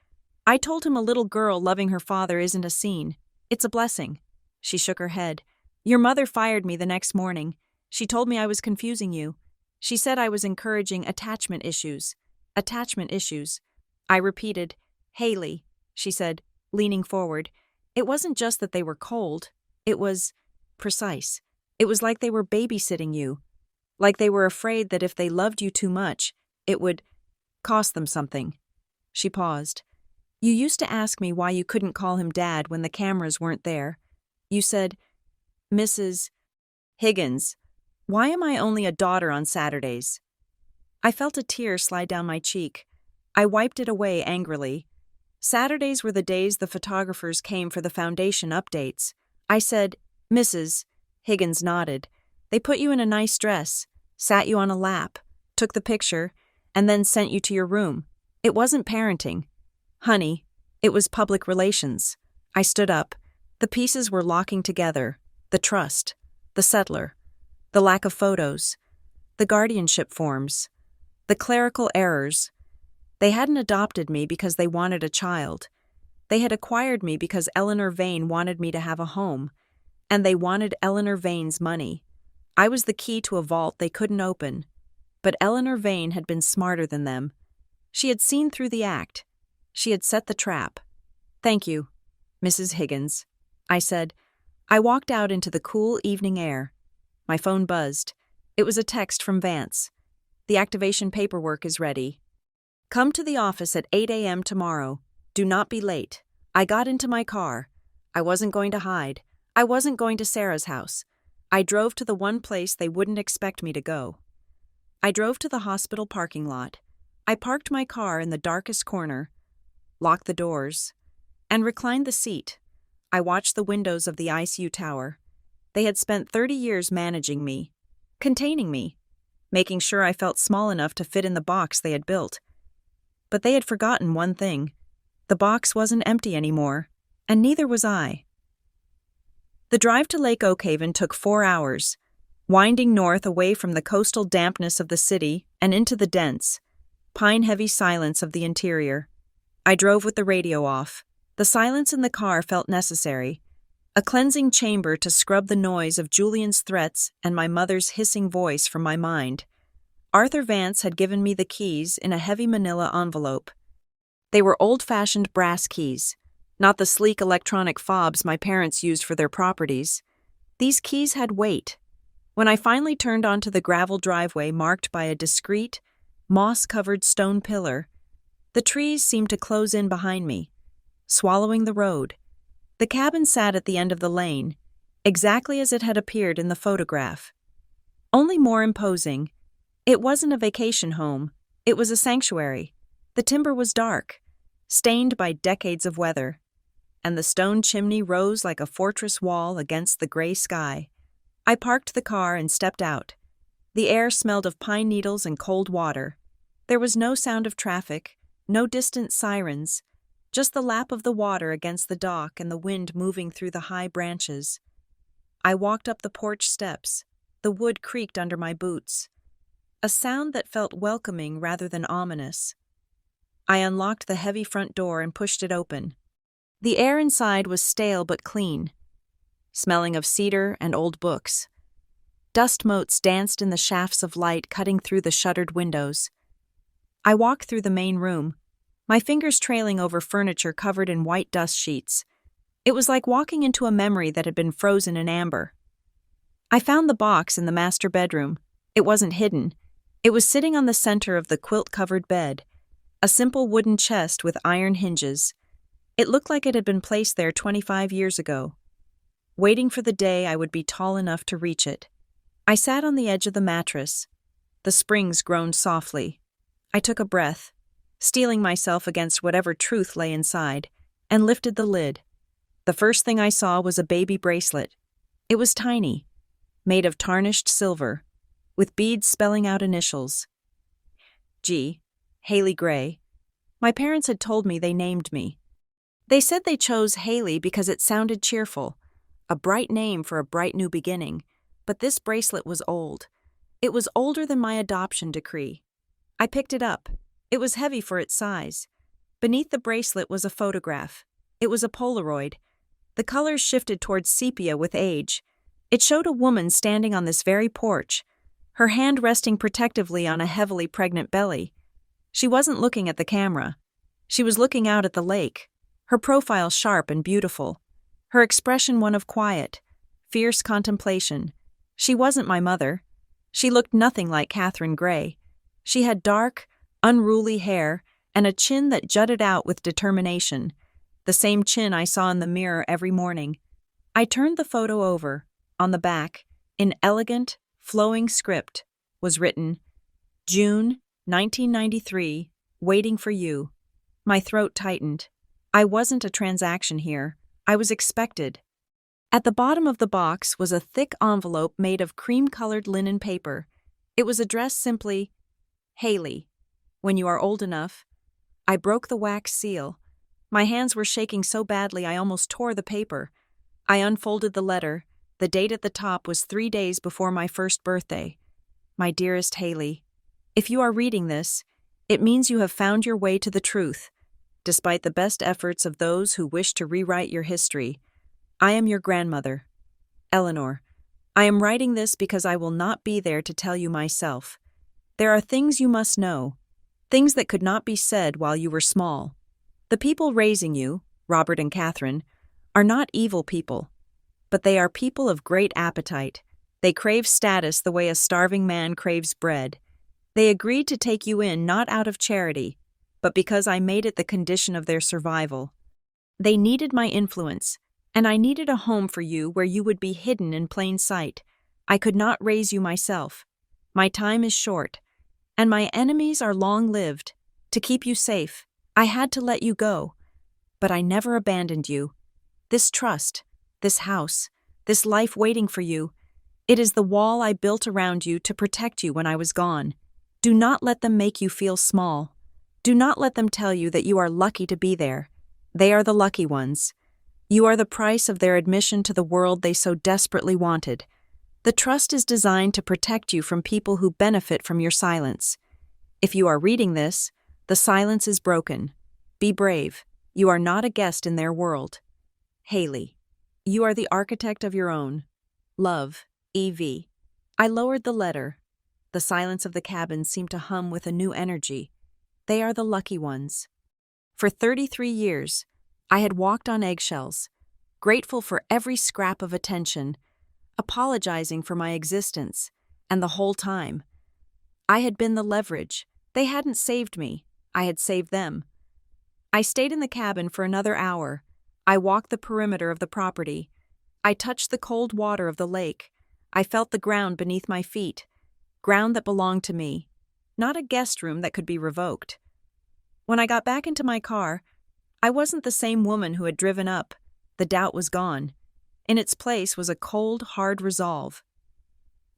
"I told him a little girl loving her father isn't a scene. It's a blessing." She shook her head. "Your mother fired me the next morning. She told me I was confusing you. She said I was encouraging attachment issues." Attachment issues. I repeated, "Haley," she said, leaning forward. "It wasn't just that they were cold. It was precise. It was like they were babysitting you. Like they were afraid that if they loved you too much, it would cost them something." She paused. "You used to ask me why you couldn't call him Dad when the cameras weren't there. You said, 'Mrs. Higgins, why am I only a daughter on Saturdays?'" I felt a tear slide down my cheek. I wiped it away angrily. Saturdays were the days the photographers came for the foundation updates. I said, "Mrs. Higgins nodded. "They put you in a nice dress, sat you on a lap, took the picture, and then sent you to your room. It wasn't parenting. Honey, it was public relations." I stood up. The pieces were locking together. The trust, the settler, the lack of photos, the guardianship forms, the clerical errors. They hadn't adopted me because they wanted a child. They had acquired me because Eleanor Vane wanted me to have a home, and they wanted Eleanor Vane's money. I was the key to a vault they couldn't open, but Eleanor Vane had been smarter than them. She had seen through the act. She had set the trap. "Thank you, Mrs. Higgins," I said. I walked out into the cool evening air. My phone buzzed. It was a text from Vance. "The activation paperwork is ready. Come to the office at 8 a.m. tomorrow. Do not be late." I got into my car. I wasn't going to hide. I wasn't going to Sarah's house. I drove to the one place they wouldn't expect me to go. I drove to the hospital parking lot. I parked my car in the darkest corner, locked the doors, and reclined the seat. I watched the windows of the ICU tower. They had spent 30 years managing me, containing me, making sure I felt small enough to fit in the box they had built. But they had forgotten one thing. The box wasn't empty anymore, and neither was I. The drive to Lake Oakhaven took 4 hours, winding north away from the coastal dampness of the city and into the dense, pine-heavy silence of the interior. I drove with the radio off. The silence in the car felt necessary, a cleansing chamber to scrub the noise of Julian's threats and my mother's hissing voice from my mind. Arthur Vance had given me the keys in a heavy manila envelope. They were old-fashioned brass keys, not the sleek electronic fobs my parents used for their properties. These keys had weight. When I finally turned onto the gravel driveway marked by a discreet, moss-covered stone pillar, the trees seemed to close in behind me, swallowing the road. The cabin sat at the end of the lane, exactly as it had appeared in the photograph. Only more imposing. It wasn't a vacation home. It was a sanctuary. The timber was dark, stained by decades of weather, and the stone chimney rose like a fortress wall against the gray sky. I parked the car and stepped out. The air smelled of pine needles and cold water. There was no sound of traffic, no distant sirens, just the lap of the water against the dock and the wind moving through the high branches. I walked up the porch steps. The wood creaked under my boots, a sound that felt welcoming rather than ominous. I unlocked the heavy front door and pushed it open. The air inside was stale but clean, smelling of cedar and old books. Dust motes danced in the shafts of light cutting through the shuttered windows. I walked through the main room, my fingers trailing over furniture covered in white dust sheets. It was like walking into a memory that had been frozen in amber. I found the box in the master bedroom. It wasn't hidden. It was sitting on the center of the quilt-covered bed, a simple wooden chest with iron hinges. It looked like it had been placed there 25 years ago, waiting for the day I would be tall enough to reach it. I sat on the edge of the mattress. The springs groaned softly. I took a breath, steeling myself against whatever truth lay inside, and lifted the lid. The first thing I saw was a baby bracelet. It was tiny, made of tarnished silver, with beads spelling out initials. G. Haley Gray. My parents had told me they named me. They said they chose Haley because it sounded cheerful, a bright name for a bright new beginning, but this bracelet was old. It was older than my adoption decree. I picked it up. It was heavy for its size. Beneath the bracelet was a photograph. It was a Polaroid. The colors shifted towards sepia with age. It showed a woman standing on this very porch, her hand resting protectively on a heavily pregnant belly. She wasn't looking at the camera. She was looking out at the lake, her profile sharp and beautiful, her expression one of quiet, fierce contemplation. She wasn't my mother. She looked nothing like Catherine Gray. She had dark, unruly hair and a chin that jutted out with determination, the same chin I saw in the mirror every morning. I turned the photo over. On the back, in elegant, flowing script, was written, "June 1993, waiting for you." My throat tightened. I wasn't a transaction here. I was expected. At the bottom of the box was a thick envelope made of cream-colored linen paper. It was addressed simply, "Haley, when you are old enough." I broke the wax seal. My hands were shaking so badly I almost tore the paper. I unfolded the letter. The date at the top was 3 days before my first birthday. "My dearest Haley, if you are reading this, it means you have found your way to the truth. despite the best efforts of those who wish to rewrite your history. I am your grandmother, Eleanor. I am writing this because I will not be there to tell you myself. There are things you must know, things that could not be said while you were small. The people raising you, Robert and Catherine, are not evil people, but they are people of great appetite. They crave status the way a starving man craves bread. They agreed to take you in not out of charity, but because I made it the condition of their survival. They needed my influence, and I needed a home for you where you would be hidden in plain sight. I could not raise you myself. My time is short, and my enemies are long-lived. To keep you safe, I had to let you go, but I never abandoned you. This trust, this house, this life waiting for you, it is the wall I built around you to protect you when I was gone. Do not let them make you feel small. Do not let them tell you that you are lucky to be there. They are the lucky ones. You are the price of their admission to the world they so desperately wanted. The trust is designed to protect you from people who benefit from your silence. If you are reading this, the silence is broken. Be brave. You are not a guest in their world. Haley, you are the architect of your own. Love, E.V. I lowered the letter. The silence of the cabin seemed to hum with a new energy. They are the lucky ones. For 33 years, I had walked on eggshells, grateful for every scrap of attention, apologizing for my existence, and the whole time, I had been the leverage. They hadn't saved me. I had saved them. I stayed in the cabin for another hour. I walked the perimeter of the property. I touched the cold water of the lake. I felt the ground beneath my feet, ground that belonged to me, not a guest room that could be revoked. When I got back into my car, I wasn't the same woman who had driven up. The doubt was gone. In its place was a cold, hard resolve.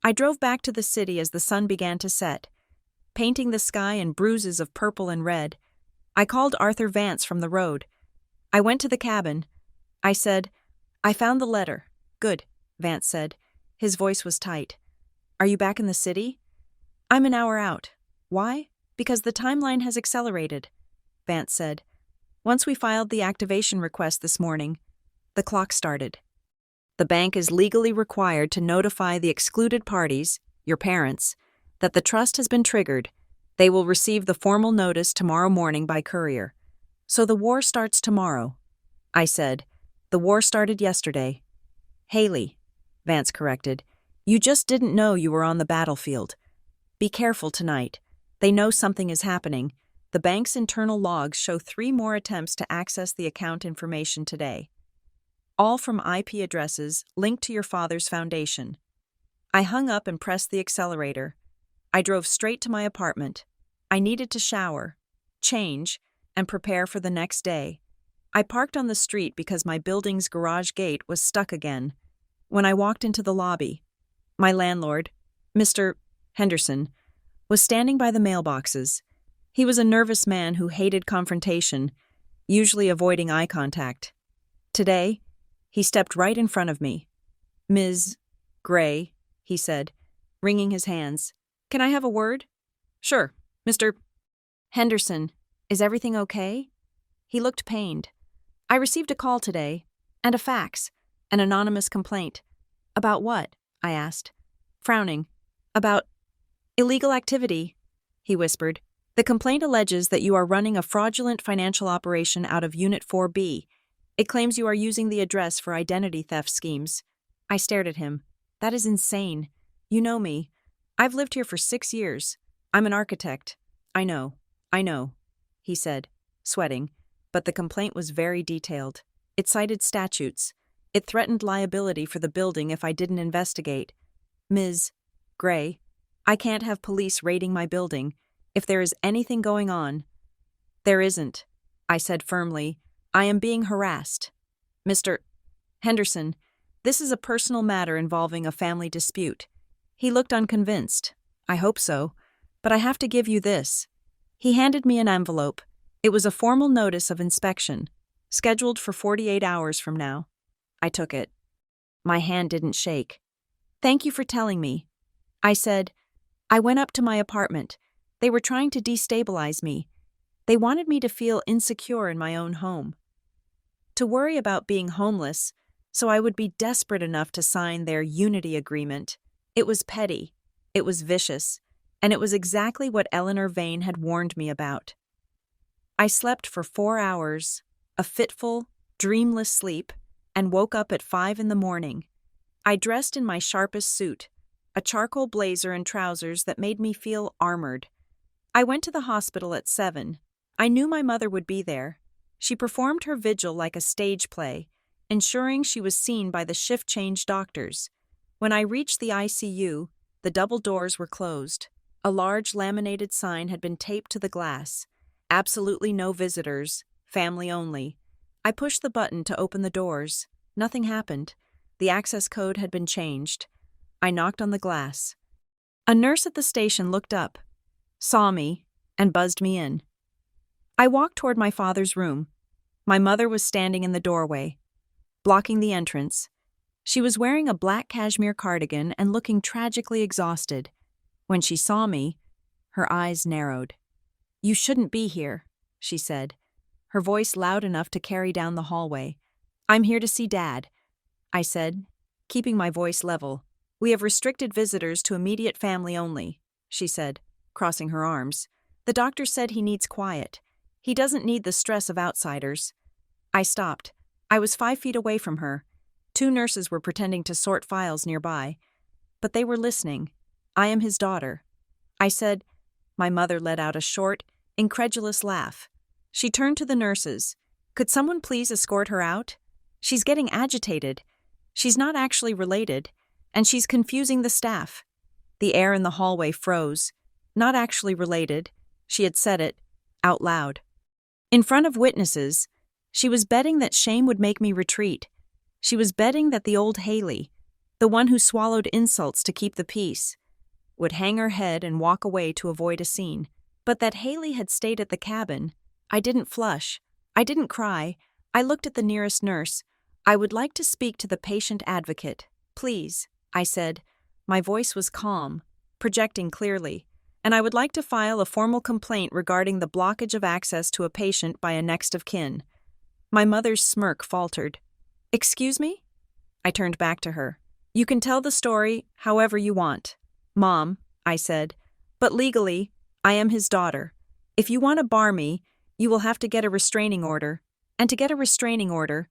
I drove back to the city as the sun began to set, painting the sky in bruises of purple and red. I called Arthur Vance from the road. I went to the cabin. I said, "I found the letter." "Good," Vance said. His voice was tight. "Are you back in the city?" "I'm an hour out." "Why?" "Because the timeline has accelerated," Vance said. "Once we filed the activation request this morning, the clock started. The bank is legally required to notify the excluded parties, your parents, that the trust has been triggered. They will receive the formal notice tomorrow morning by courier. So the war starts tomorrow." I said, "The war started yesterday." "Haley," Vance corrected, "you just didn't know you were on the battlefield. Be careful tonight. They know something is happening. The bank's internal logs show 3 more attempts to access the account information today. All from IP addresses linked to your father's foundation." I hung up and pressed the accelerator. I drove straight to my apartment. I needed to shower, change, and prepare for the next day. I parked on the street because my building's garage gate was stuck again. When I walked into the lobby, my landlord, Mr. Henderson, was standing by the mailboxes. He was a nervous man who hated confrontation, usually avoiding eye contact. Today, he stepped right in front of me. "Ms. Gray," he said, wringing his hands. "Can I have a word?" "Sure, Mr. Henderson, is everything okay?" He looked pained. "I received a call today, and a fax, an anonymous complaint." "About what?" I asked, frowning. "About illegal activity," he whispered. "The complaint alleges that you are running a fraudulent financial operation out of Unit 4B. It claims you are using the address for identity theft schemes." I stared at him. "That is insane. You know me. I've lived here for 6 years. I'm an architect." I know, he said, sweating, but the complaint was very detailed. It cited statutes. It threatened liability for the building if I didn't investigate. "Ms. Gray, I can't have police raiding my building. If there is anything going on—" "There isn't," I said firmly. "I am being harassed. Mr. Henderson, this is a personal matter involving a family dispute." He looked unconvinced. "I hope so, but I have to give you this." He handed me an envelope. It was a formal notice of inspection, scheduled for 48 hours from now. I took it. My hand didn't shake. "Thank you for telling me," I said. "I went up to my apartment. They were trying to destabilize me. They wanted me to feel insecure in my own home, to worry about being homeless, so I would be desperate enough to sign their unity agreement. It was petty, it was vicious, and it was exactly what Eleanor Vane had warned me about. I slept for 4 hours, a fitful, dreamless sleep, and woke up at 5 in the morning. I dressed in my sharpest suit, a charcoal blazer and trousers that made me feel armored. I went to the hospital at 7. I knew my mother would be there. She performed her vigil like a stage play, ensuring she was seen by the shift-change doctors. When I reached the ICU, the double doors were closed. A large laminated sign had been taped to the glass. Absolutely no visitors, family only. I pushed the button to open the doors. Nothing happened. The access code had been changed. I knocked on the glass. A nurse at the station looked up, saw me, and buzzed me in. I walked toward my father's room. My mother was standing in the doorway, blocking the entrance. She was wearing a black cashmere cardigan and looking tragically exhausted. When she saw me, her eyes narrowed. "You shouldn't be here," she said, her voice loud enough to carry down the hallway. "I'm here to see Dad," I said, keeping my voice level. "We have restricted visitors to immediate family only," she said, crossing her arms. "The doctor said he needs quiet. He doesn't need the stress of outsiders." I stopped. I was 5 feet away from her. 2 nurses were pretending to sort files nearby, but they were listening. "I am his daughter," I said. My mother let out a short, incredulous laugh. She turned to the nurses. "Could someone please escort her out? She's getting agitated. She's not actually related, and she's confusing the staff." The air in the hallway froze. Not actually related. She had said it, out loud. In front of witnesses, she was betting that shame would make me retreat. She was betting that the old Haley, the one who swallowed insults to keep the peace, would hang her head and walk away to avoid a scene. But that Haley had stayed at the cabin. I didn't flush. I didn't cry. I looked at the nearest nurse. "I would like to speak to the patient advocate, please," I said. My voice was calm, projecting clearly. "And I would like to file a formal complaint regarding the blockage of access to a patient by a next of kin." My mother's smirk faltered. "Excuse me?" I turned back to her. "You can tell the story however you want, Mom," I said, "but legally, I am his daughter. If you want to bar me, you will have to get a restraining order. And to get a restraining order,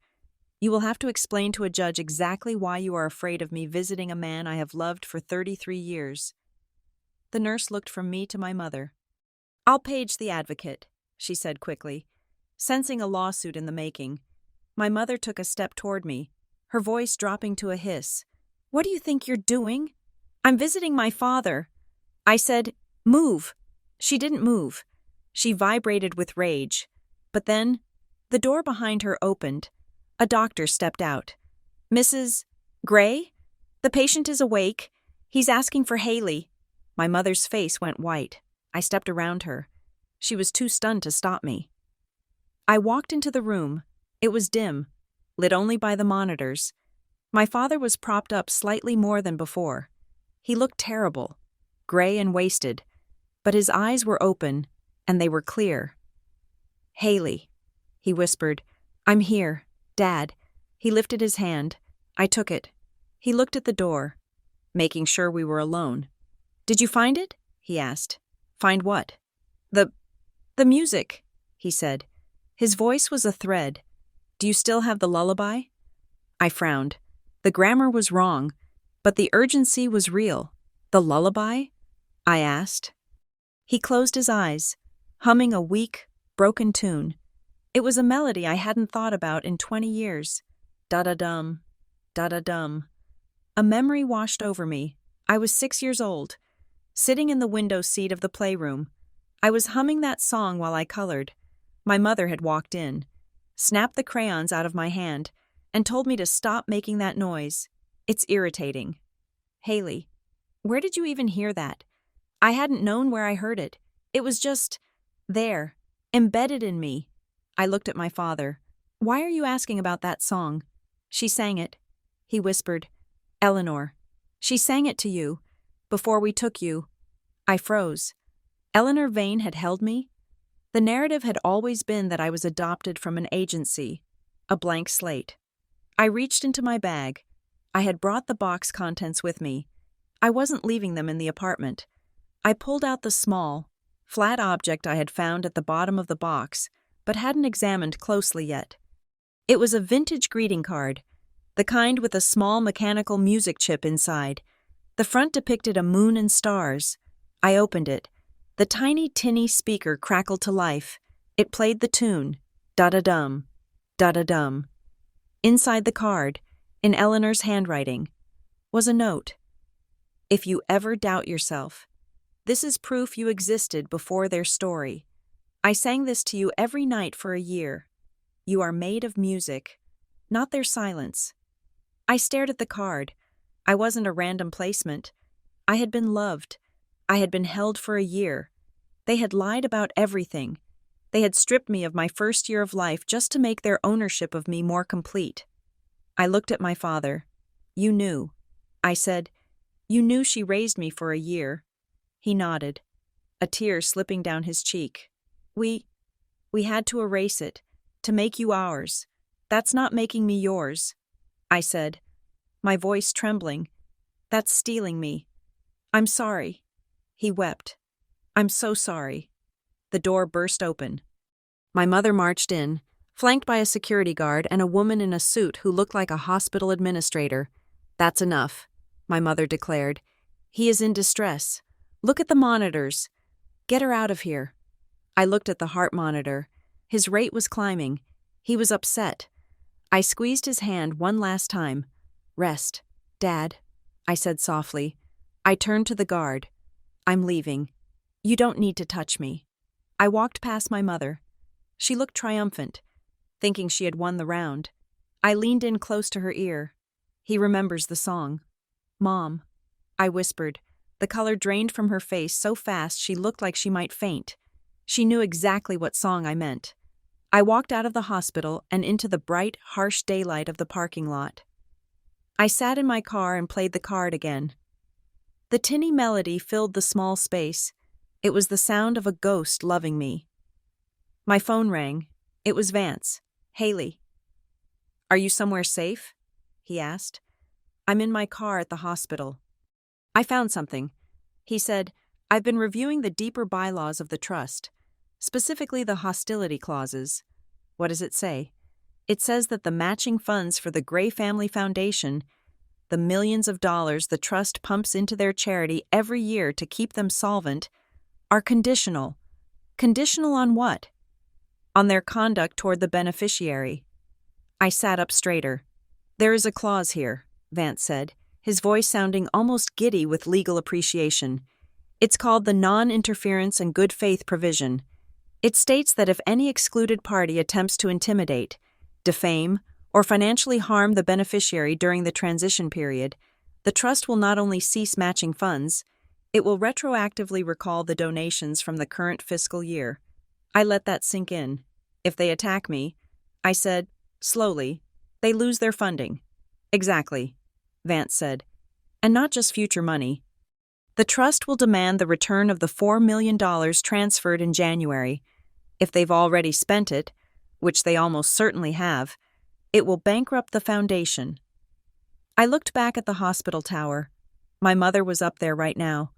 you will have to explain to a judge exactly why you are afraid of me visiting a man I have loved for 33 years. The nurse looked from me to my mother. "I'll page the advocate," she said quickly, sensing a lawsuit in the making. My mother took a step toward me, her voice dropping to a hiss. "What do you think you're doing? I'm visiting my father." I said, "Move." She didn't move. She vibrated with rage. But then, the door behind her opened. A doctor stepped out. "Mrs. Gray? The patient is awake. He's asking for Haley." My mother's face went white. I stepped around her. She was too stunned to stop me. I walked into the room. It was dim, lit only by the monitors. My father was propped up slightly more than before. He looked terrible, gray and wasted, but his eyes were open, and they were clear. "Haley," he whispered. "I'm here, Dad." He lifted his hand. I took it. He looked at the door, making sure we were alone. "Did you find it?" he asked. "Find what?" The music," he said. His voice was a thread. "Do you still have the lullaby?" I frowned. The grammar was wrong, but the urgency was real. "The lullaby?" I asked. He closed his eyes, humming a weak, broken tune. It was a melody I hadn't thought about in 20 years. Da-da-dum, da-da-dum. A memory washed over me. I was 6 years old, sitting in the window seat of the playroom. I was humming that song while I colored. My mother had walked in, snapped the crayons out of my hand, and told me to stop making that noise. It's irritating. "Haley, where did you even hear that?" I hadn't known where I heard it. It was just there, embedded in me. I looked at my father. "Why are you asking about that song?" "She sang it," he whispered. "Eleanor. She sang it to you, before we took you." I froze. Eleanor Vane had held me? The narrative had always been that I was adopted from an agency, a blank slate. I reached into my bag. I had brought the box contents with me. I wasn't leaving them in the apartment. I pulled out the small, flat object I had found at the bottom of the box, but hadn't examined closely yet. It was a vintage greeting card, the kind with a small mechanical music chip inside. The front depicted a moon and stars. I opened it. The tiny tinny speaker crackled to life. It played the tune, da-da-dum, da-da-dum. Inside the card, in Eleanor's handwriting, was a note. If you ever doubt yourself, this is proof you existed before their story. I sang this to you every night for a year. You are made of music, not their silence. I stared at the card. I wasn't a random placement. I had been loved. I had been held for a year. They had lied about everything. They had stripped me of my first year of life just to make their ownership of me more complete. I looked at my father. You knew. I said, you knew she raised me for a year. He nodded, a tear slipping down his cheek. We had to erase it, to make you ours. That's not making me yours, I said, my voice trembling. That's stealing me. I'm sorry. He wept. I'm so sorry. The door burst open. My mother marched in, flanked by a security guard and a woman in a suit who looked like a hospital administrator. That's enough, my mother declared. He is in distress. Look at the monitors. Get her out of here. I looked at the heart monitor. His rate was climbing. He was upset. I squeezed his hand one last time. Rest, Dad, I said softly. I turned to the guard. I'm leaving. You don't need to touch me. I walked past my mother. She looked triumphant, thinking she had won the round. I leaned in close to her ear. He remembers the song. Mom, I whispered. The color drained from her face so fast she looked like she might faint. She knew exactly what song I meant. I walked out of the hospital and into the bright, harsh daylight of the parking lot. I sat in my car and played the card again. The tinny melody filled the small space. It was the sound of a ghost loving me. My phone rang. It was Vance. Haley. Are you somewhere safe? He asked. I'm in my car at the hospital. I found something. He said, I've been reviewing the deeper bylaws of the trust, specifically the hostility clauses. What does it say? It says that the matching funds for the Gray Family Foundation, the millions of dollars the trust pumps into their charity every year to keep them solvent, are conditional. Conditional on what? On their conduct toward the beneficiary. I sat up straighter. There is a clause here, Vance said, his voice sounding almost giddy with legal appreciation. It's called the Non-Interference and Good Faith Provision. It states that if any excluded party attempts to intimidate, defame, or financially harm the beneficiary during the transition period, the trust will not only cease matching funds, it will retroactively recall the donations from the current fiscal year. I let that sink in. If they attack me, I said, slowly, they lose their funding. Exactly, Vance said. And not just future money. The trust will demand the return of the $4 million transferred in January. If they've already spent it, which they almost certainly have, it will bankrupt the foundation. I looked back at the hospital tower. My mother was up there right now,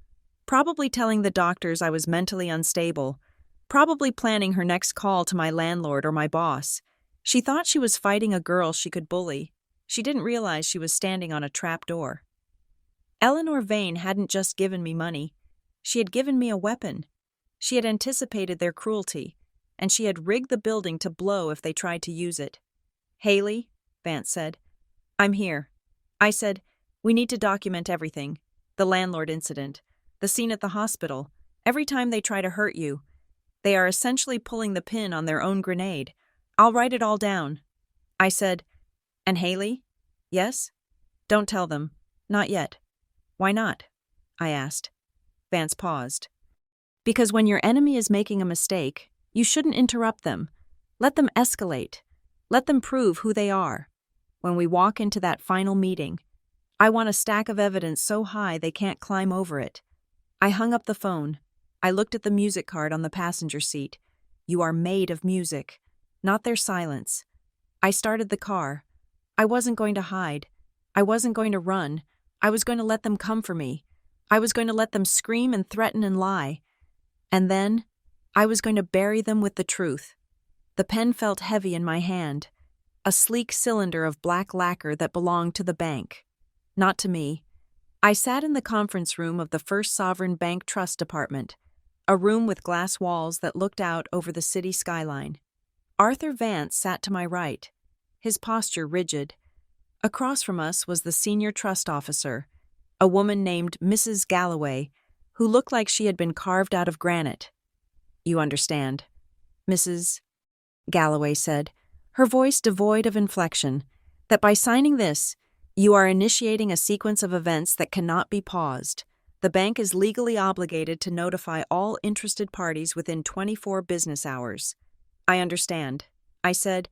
probably telling the doctors I was mentally unstable, probably planning her next call to my landlord or my boss. She thought she was fighting a girl she could bully. She didn't realize she was standing on a trap door. Eleanor Vane hadn't just given me money. She had given me a weapon. She had anticipated their cruelty, and she had rigged the building to blow if they tried to use it. Haley, Vance said. I'm here. I said, we need to document everything. The landlord incident, the scene at the hospital, every time they try to hurt you. They are essentially pulling the pin on their own grenade. I'll write it all down. I said, and Haley? Yes? Don't tell them. Not yet. Why not? I asked. Vance paused. Because when your enemy is making a mistake, you shouldn't interrupt them. Let them escalate. Let them prove who they are. When we walk into that final meeting, I want a stack of evidence so high they can't climb over it. I hung up the phone. I looked at the music card on the passenger seat. You are made of music, not their silence. I started the car. I wasn't going to hide. I wasn't going to run. I was going to let them come for me. I was going to let them scream and threaten and lie. And then, I was going to bury them with the truth. The pen felt heavy in my hand, a sleek cylinder of black lacquer that belonged to the bank. Not to me. I sat in the conference room of the First Sovereign Bank Trust Department, a room with glass walls that looked out over the city skyline. Arthur Vance sat to my right, his posture rigid. Across from us was the senior trust officer, a woman named Mrs. Galloway, who looked like she had been carved out of granite. "You understand," Mrs. Galloway said, her voice devoid of inflection, "that by signing this, you are initiating a sequence of events that cannot be paused. The bank is legally obligated to notify all interested parties within 24 business hours." "I understand," I said,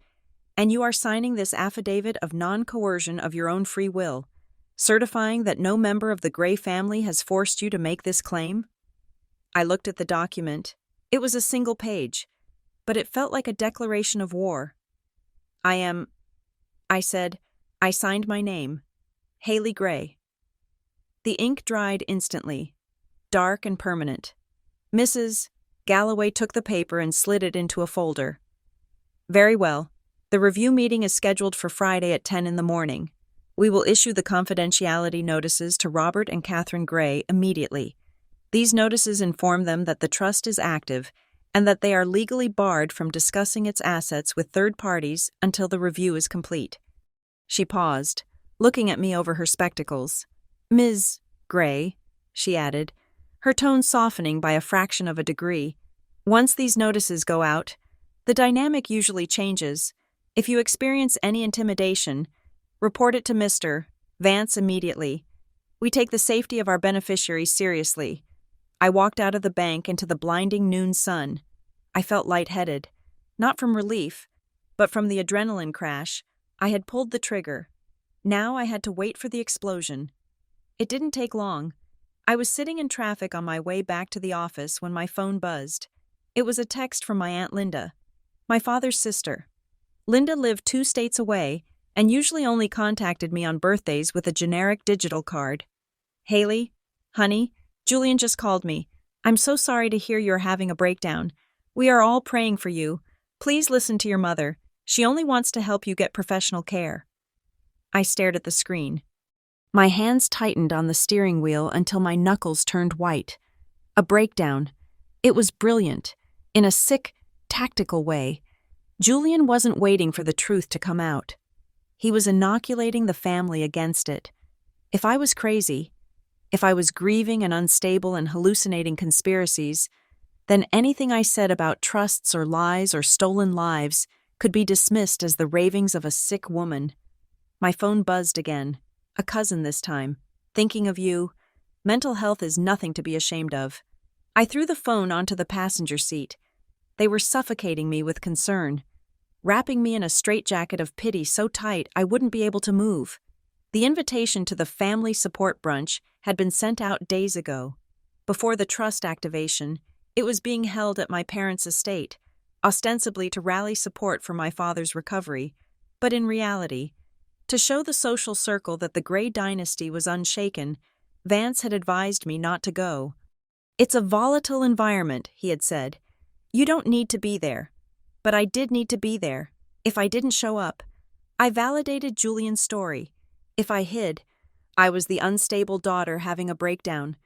"and you are signing this affidavit of non-coercion of your own free will, certifying that no member of the Gray family has forced you to make this claim?" I looked at the document. It was a single page, but it felt like a declaration of war. I said. I signed my name, Haley Gray. The ink dried instantly, dark and permanent. Mrs. Galloway took the paper and slid it into a folder. "Very well. The review meeting is scheduled for Friday at 10 in the morning. We will issue the confidentiality notices to Robert and Catherine Gray immediately. These notices inform them that the trust is active and that they are legally barred from discussing its assets with third parties until the review is complete." She paused, looking at me over her spectacles. "Ms. Gray," she added, her tone softening by a fraction of a degree. "Once these notices go out, the dynamic usually changes. If you experience any intimidation, report it to Mr. Vance immediately. We take the safety of our beneficiaries seriously." I walked out of the bank into the blinding noon sun. I felt lightheaded, not from relief, but from the adrenaline crash. I had pulled the trigger. Now I had to wait for the explosion. It didn't take long. I was sitting in traffic on my way back to the office when my phone buzzed. It was a text from my Aunt Linda, my father's sister. Linda lived 2 states away and usually only contacted me on birthdays with a generic digital card. "Haley, honey, Julian just called me. I'm so sorry to hear you're having a breakdown. We are all praying for you. Please listen to your mother. She only wants to help you get professional care." I stared at the screen. My hands tightened on the steering wheel until my knuckles turned white. A breakdown. It was brilliant, in a sick, tactical way. Julian wasn't waiting for the truth to come out. He was inoculating the family against it. If I was crazy, if I was grieving and unstable and hallucinating conspiracies, then anything I said about trusts or lies or stolen lives could be dismissed as the ravings of a sick woman. My phone buzzed again. A cousin this time. "Thinking of you. Mental health is nothing to be ashamed of." I threw the phone onto the passenger seat. They were suffocating me with concern, wrapping me in a straitjacket of pity so tight I wouldn't be able to move. The invitation to the family support brunch had been sent out days ago. Before the trust activation, it was being held at my parents' estate, ostensibly to rally support for my father's recovery, but in reality, to show the social circle that the Gray dynasty was unshaken, Vance had advised me not to go. "It's a volatile environment," he had said. "You don't need to be there." But I did need to be there. If I didn't show up, I validated Julian's story. If I hid, I was the unstable daughter having a breakdown.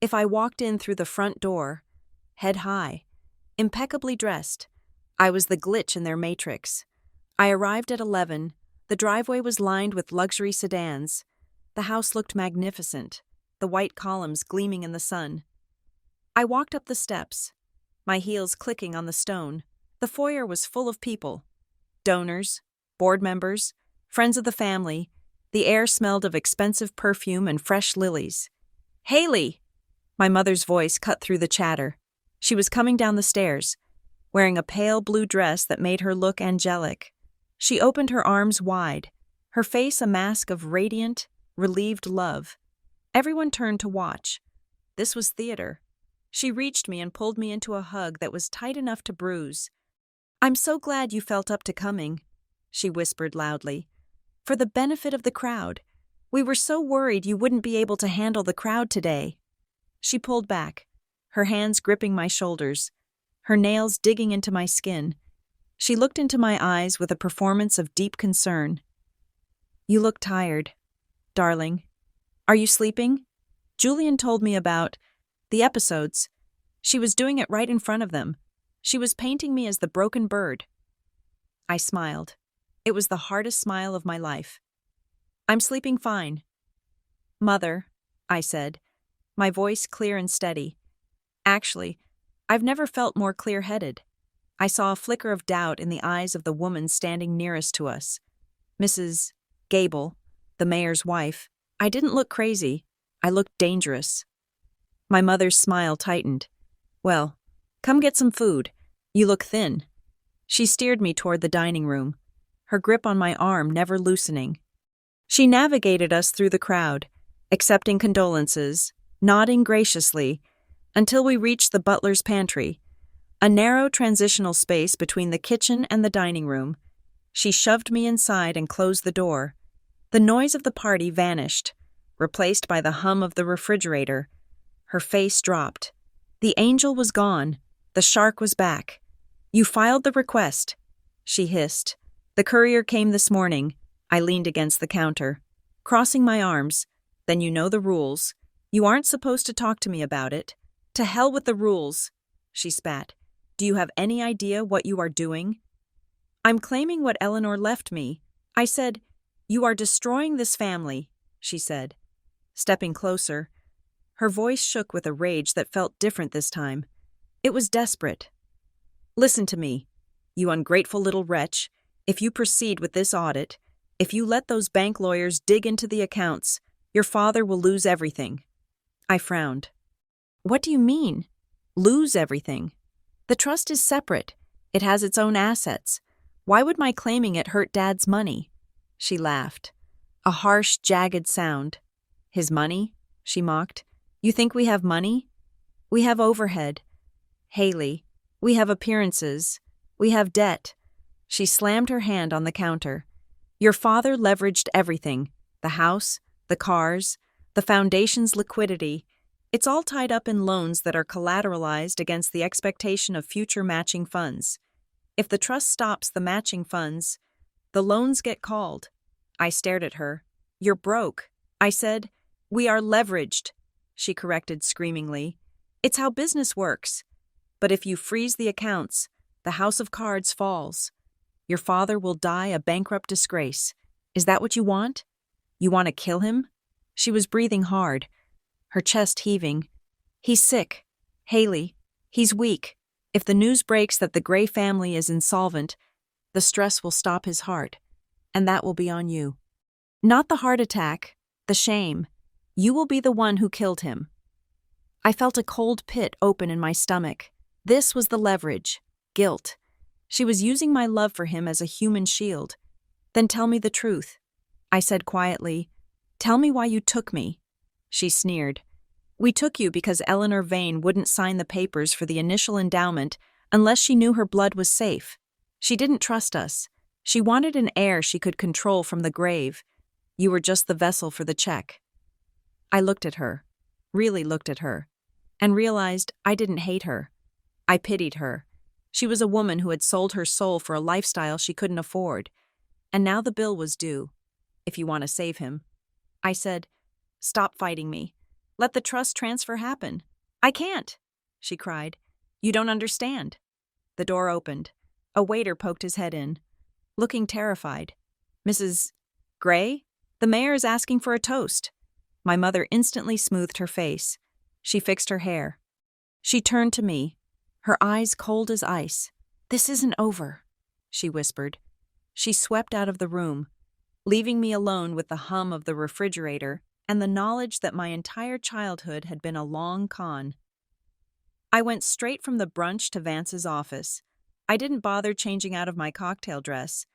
If I walked in through the front door, head high, impeccably dressed, I was the glitch in their matrix. I arrived at 11. The driveway was lined with luxury sedans. The house looked magnificent, the white columns gleaming in the sun. I walked up the steps, my heels clicking on the stone. The foyer was full of people. Donors, board members, friends of the family. The air smelled of expensive perfume and fresh lilies. "Haley!" My mother's voice cut through the chatter. She was coming down the stairs, wearing a pale blue dress that made her look angelic. She opened her arms wide, her face a mask of radiant, relieved love. Everyone turned to watch. This was theater. She reached me and pulled me into a hug that was tight enough to bruise. "I'm so glad you felt up to coming," she whispered loudly. "For the benefit of the crowd. We were so worried you wouldn't be able to handle the crowd today." She pulled back, her hands gripping my shoulders, her nails digging into my skin. She looked into my eyes with a performance of deep concern. "You look tired, darling. Are you sleeping?" Julian told me about the episodes. She was doing it right in front of them. She was painting me as the broken bird. I smiled. It was the hardest smile of my life. "I'm sleeping fine." "Mother," I said, my voice clear and steady. Actually, I've never felt more clear-headed. I saw a flicker of doubt in the eyes of the woman standing nearest to us. Mrs. Gable, the mayor's wife. I didn't look crazy. I looked dangerous. My mother's smile tightened. "Well, come get some food. You look thin." She steered me toward the dining room, her grip on my arm never loosening. She navigated us through the crowd, accepting condolences, nodding graciously, until we reached the butler's pantry, a narrow transitional space between the kitchen and the dining room. She shoved me inside and closed the door. The noise of the party vanished, replaced by the hum of the refrigerator. Her face dropped. The angel was gone. The shark was back. "You filed the request," she hissed. "The courier came this morning." I leaned against the counter, crossing my arms. "Then you know the rules. You aren't supposed to talk to me about it." "To hell with the rules," she spat. "Do you have any idea what you are doing?" "I'm claiming what Eleanor left me." I said. "You are destroying this family," she said, stepping closer. Her voice shook with a rage that felt different this time. It was desperate. "Listen to me, you ungrateful little wretch. If you proceed with this audit, if you let those bank lawyers dig into the accounts, your father will lose everything." I frowned. "What do you mean? Lose everything? The trust is separate. It has its own assets. Why would my claiming it hurt Dad's money?" She laughed. A harsh, jagged sound. "His money?" she mocked. "You think we have money? We have overhead. Haley, we have appearances. We have debt." She slammed her hand on the counter. "Your father leveraged everything. The house, the cars, the foundation's liquidity. It's all tied up in loans that are collateralized against the expectation of future matching funds. If the trust stops the matching funds, the loans get called." I stared at her. "You're broke." I said. "We are leveraged," she corrected screamingly. "It's how business works. But if you freeze the accounts, the house of cards falls. Your father will die a bankrupt disgrace. Is that what you want? You want to kill him?" She was breathing hard, her chest heaving. "He's sick. Haley, he's weak. If the news breaks that the Gray family is insolvent, the stress will stop his heart, and that will be on you. Not the heart attack, the shame. You will be the one who killed him." I felt a cold pit open in my stomach. This was the leverage. Guilt. She was using my love for him as a human shield. "Then tell me the truth," I said quietly. "Tell me why you took me." She sneered. "We took you because Eleanor Vane wouldn't sign the papers for the initial endowment unless she knew her blood was safe. She didn't trust us. She wanted an heir she could control from the grave. You were just the vessel for the check." I looked at her, really looked at her, and realized I didn't hate her. I pitied her. She was a woman who had sold her soul for a lifestyle she couldn't afford, and now the bill was due. "If you want to save him." I said, "Stop fighting me. Let the trust transfer happen." "I can't," she cried. "You don't understand." The door opened. A waiter poked his head in, looking terrified. "Mrs. Gray? The mayor is asking for a toast." My mother instantly smoothed her face. She fixed her hair. She turned to me, her eyes cold as ice. "This isn't over," she whispered. She swept out of the room, leaving me alone with the hum of the refrigerator and the knowledge that my entire childhood had been a long con. I went straight from the brunch to Vance's office. I didn't bother changing out of my cocktail dress.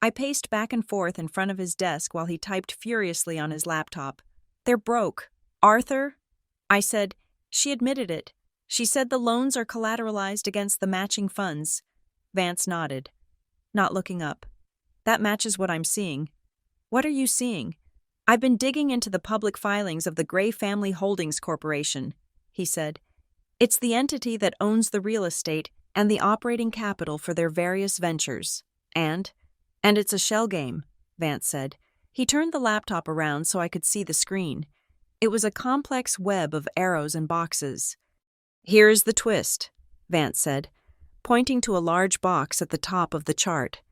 I paced back and forth in front of his desk while he typed furiously on his laptop. "They're broke." "Arthur?" I said. She admitted it. She said the loans are collateralized against the matching funds. Vance nodded, not looking up. That matches what I'm seeing. What are you seeing? I've been digging into the public filings of the Gray Family Holdings Corporation, he said. It's the entity that owns the real estate and the operating capital for their various ventures. And it's a shell game, Vance said. He turned the laptop around so I could see the screen. It was a complex web of arrows and boxes. Here's the twist, Vance said, pointing to a large box at the top of the chart.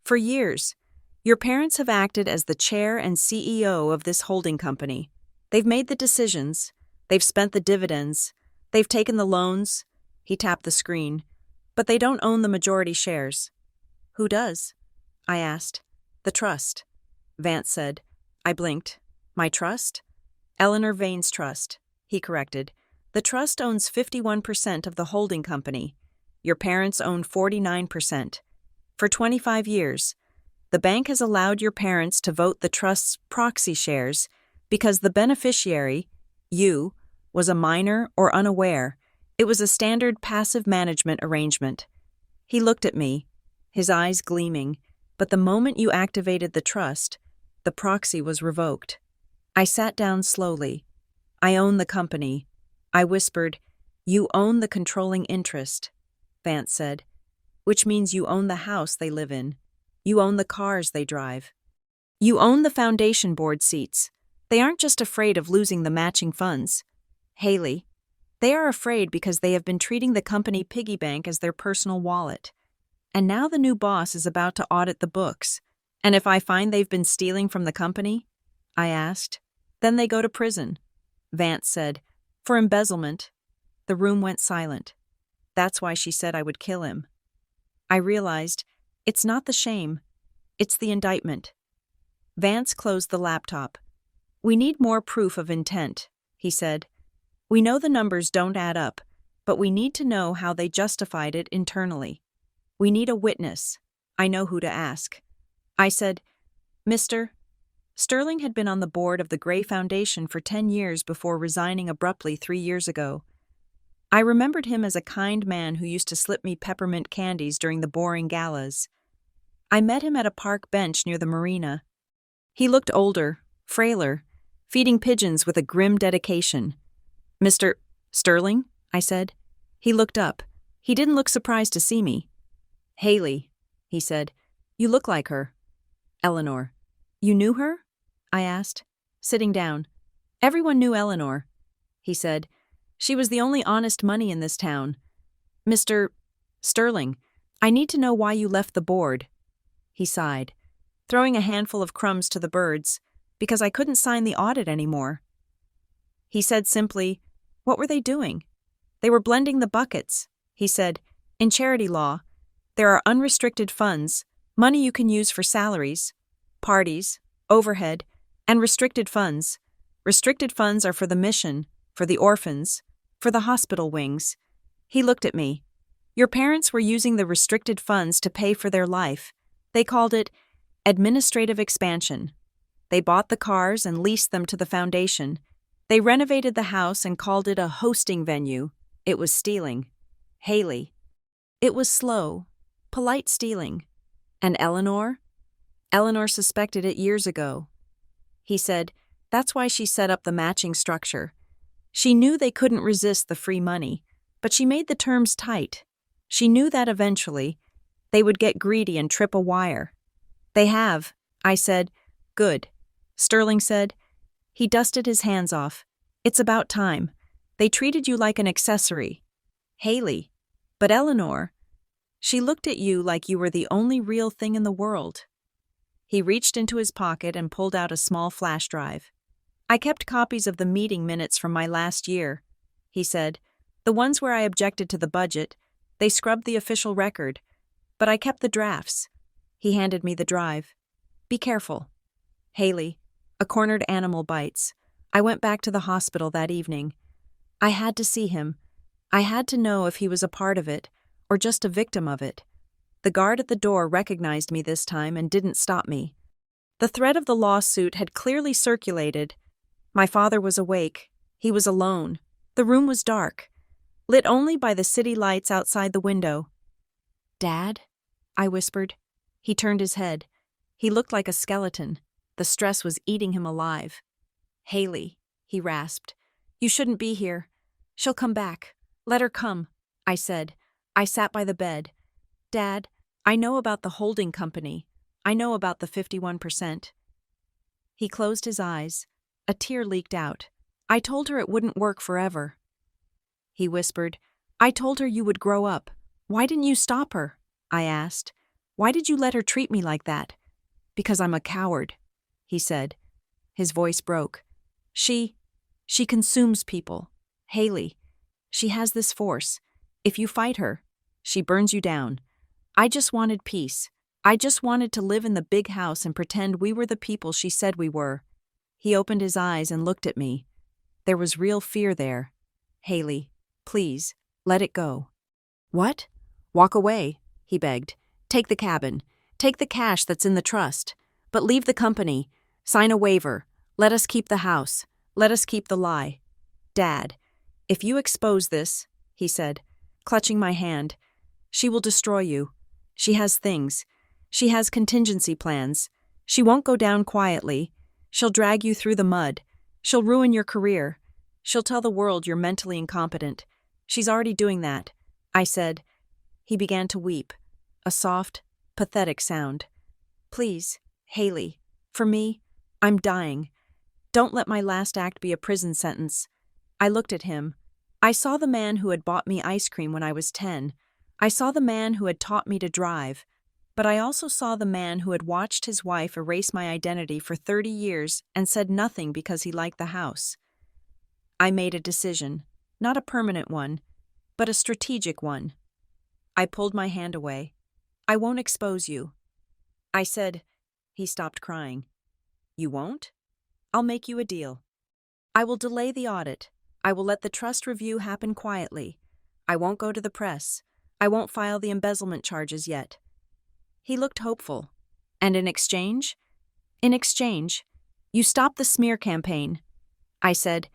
For years, your parents have acted as the chair and CEO of this holding company. They've made the decisions. They've spent the dividends. They've taken the loans. He tapped the screen. But they don't own the majority shares. Who does? I asked. The trust, Vance said. I blinked. My trust? Eleanor Vane's trust, he corrected. The trust owns 51% of the holding company. Your parents own 49%. For 25 years, the bank has allowed your parents to vote the trust's proxy shares because the beneficiary, you, was a minor or unaware. It was a standard passive management arrangement. He looked at me, his eyes gleaming, but the moment you activated the trust, the proxy was revoked. I sat down slowly. I own the company. I whispered, You own the controlling interest, Vance said, which means you own the house they live in. You own the cars they drive. You own the foundation board seats. They aren't just afraid of losing the matching funds. Haley, they are afraid because they have been treating the company piggy bank as their personal wallet. And now the new boss is about to audit the books. And if I find they've been stealing from the company? I asked. Then they go to prison, Vance said, for embezzlement. The room went silent. That's why she said I would kill him. I realized, it's not the shame, it's the indictment. Vance closed the laptop. We need more proof of intent, he said. We know the numbers don't add up, but we need to know how they justified it internally. We need a witness. I know who to ask. I said, Mr. Sterling had been on the board of the Gray Foundation for 10 years before resigning abruptly 3 years ago. I remembered him as a kind man who used to slip me peppermint candies during the boring galas. I met him at a park bench near the marina. He looked older, frailer, feeding pigeons with a grim dedication. Mr. Sterling, I said. He looked up. He didn't look surprised to see me. Haley, he said. You look like her. Eleanor. You knew her? I asked, sitting down. Everyone knew Eleanor, he said. She was the only honest money in this town. Mr. Sterling, I need to know why you left the board. He sighed, throwing a handful of crumbs to the birds, because I couldn't sign the audit anymore. He said simply, What were they doing? They were blending the buckets, he said. In charity law, there are unrestricted funds, money you can use for salaries, parties, overhead, and restricted funds. Restricted funds are for the mission, for the orphans, for the hospital wings. He looked at me. Your parents were using the restricted funds to pay for their life. They called it administrative expansion. They bought the cars and leased them to the foundation. They renovated the house and called it a hosting venue. It was stealing. Haley. It was slow, polite stealing. And Eleanor? Eleanor suspected it years ago. He said, that's why she set up the matching structure. She knew they couldn't resist the free money, but she made the terms tight. She knew that eventually, they would get greedy and trip a wire. They have, I said. Good. Sterling said. He dusted his hands off. It's about time. They treated you like an accessory. Haley. But Eleanor, she looked at you like you were the only real thing in the world. He reached into his pocket and pulled out a small flash drive. I kept copies of the meeting minutes from my last year, he said. The ones where I objected to the budget, they scrubbed the official record. But I kept the drafts. He handed me the drive. Be careful. Haley, a cornered animal bites. I went back to the hospital that evening. I had to see him. I had to know if he was a part of it, or just a victim of it. The guard at the door recognized me this time and didn't stop me. The threat of the lawsuit had clearly circulated. My father was awake. He was alone. The room was dark. lit only by the city lights outside the window. "Dad?" I whispered. He turned his head. He looked like a skeleton. The stress was eating him alive. "Haley," he rasped. "You shouldn't be here. She'll come back. Let her come," I said. I sat by the bed. "Dad, I know about the holding company. I know about the 51%. He closed his eyes. A tear leaked out. "I told her it wouldn't work forever." He whispered, "I told her you would grow up. Why didn't you stop her?" I asked. "Why did you let her treat me like that?" "Because I'm a coward," he said. His voice broke. She consumes people. Haley. She has this force. If you fight her, she burns you down. I just wanted peace. I just wanted to live in the big house and pretend we were the people she said we were." He opened his eyes and looked at me. There was real fear there. "Haley, please, let it go." "What?" "Walk away," he begged. "Take the cabin. Take the cash that's in the trust. But leave the company. Sign a waiver. Let us keep the house. Let us keep the lie." "Dad, if you expose this," he said, clutching my hand, "she will destroy you. She has things. She has contingency plans. She won't go down quietly. She'll drag you through the mud. She'll ruin your career. She'll tell the world you're mentally incompetent. She's already doing that," I said. He began to weep, a soft, pathetic sound. "Please, Haley, for me, I'm dying. Don't let my last act be a prison sentence." I looked at him. I saw the man who had bought me ice cream when I was 10. I saw the man who had taught me to drive. But I also saw the man who had watched his wife erase my identity for 30 years and said nothing because he liked the house. I made a decision, not a permanent one, but a strategic one. I pulled my hand away. "I won't expose you." I said. He stopped crying. "You won't? I'll make you a deal. I will delay the audit. I will let the trust review happen quietly. I won't go to the press. I won't file the embezzlement charges yet." He looked hopeful. "And in exchange?" "In exchange, you stop the smear campaign." I said,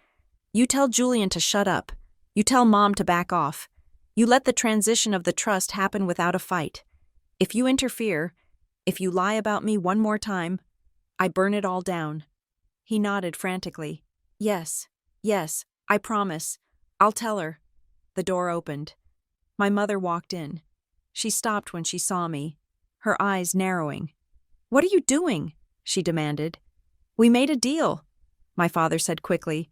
"You tell Julian to shut up. You tell Mom to back off. You let the transition of the trust happen without a fight. If you interfere, if you lie about me one more time, I burn it all down." He nodded frantically. Yes, I promise. I'll tell her." The door opened. My mother walked in. She stopped when she saw me, her eyes narrowing. "What are you doing?" she demanded. "We made a deal," my father said quickly,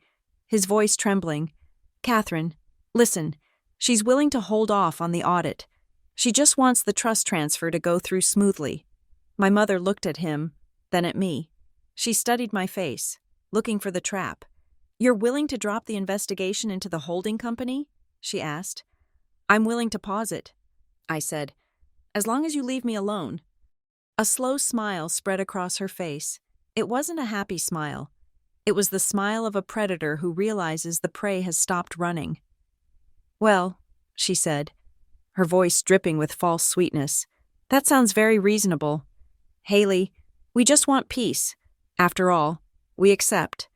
his voice trembling. "Catherine, listen, she's willing to hold off on the audit. She just wants the trust transfer to go through smoothly." My mother looked at him, then at me. She studied my face, looking for the trap. "You're willing to drop the investigation into the holding company?" she asked. "I'm willing to pause it," I said, "as long as you leave me alone." A slow smile spread across her face. It wasn't a happy smile. It was the smile of a predator who realizes the prey has stopped running. "Well," she said, her voice dripping with false sweetness, "that sounds very reasonable. Haley, we just want peace. After all, we accept."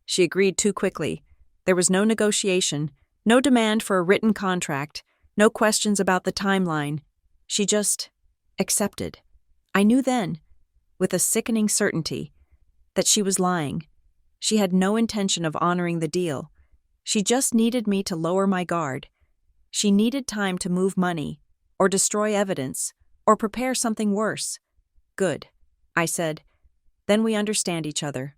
She agreed too quickly. There was no negotiation, no demand for a written contract, no questions about the timeline. She just accepted. I knew then, with a sickening certainty, that she was lying. She had no intention of honoring the deal. She just needed me to lower my guard. She needed time to move money, or destroy evidence, or prepare something worse. "Good," I said. "Then we understand each other."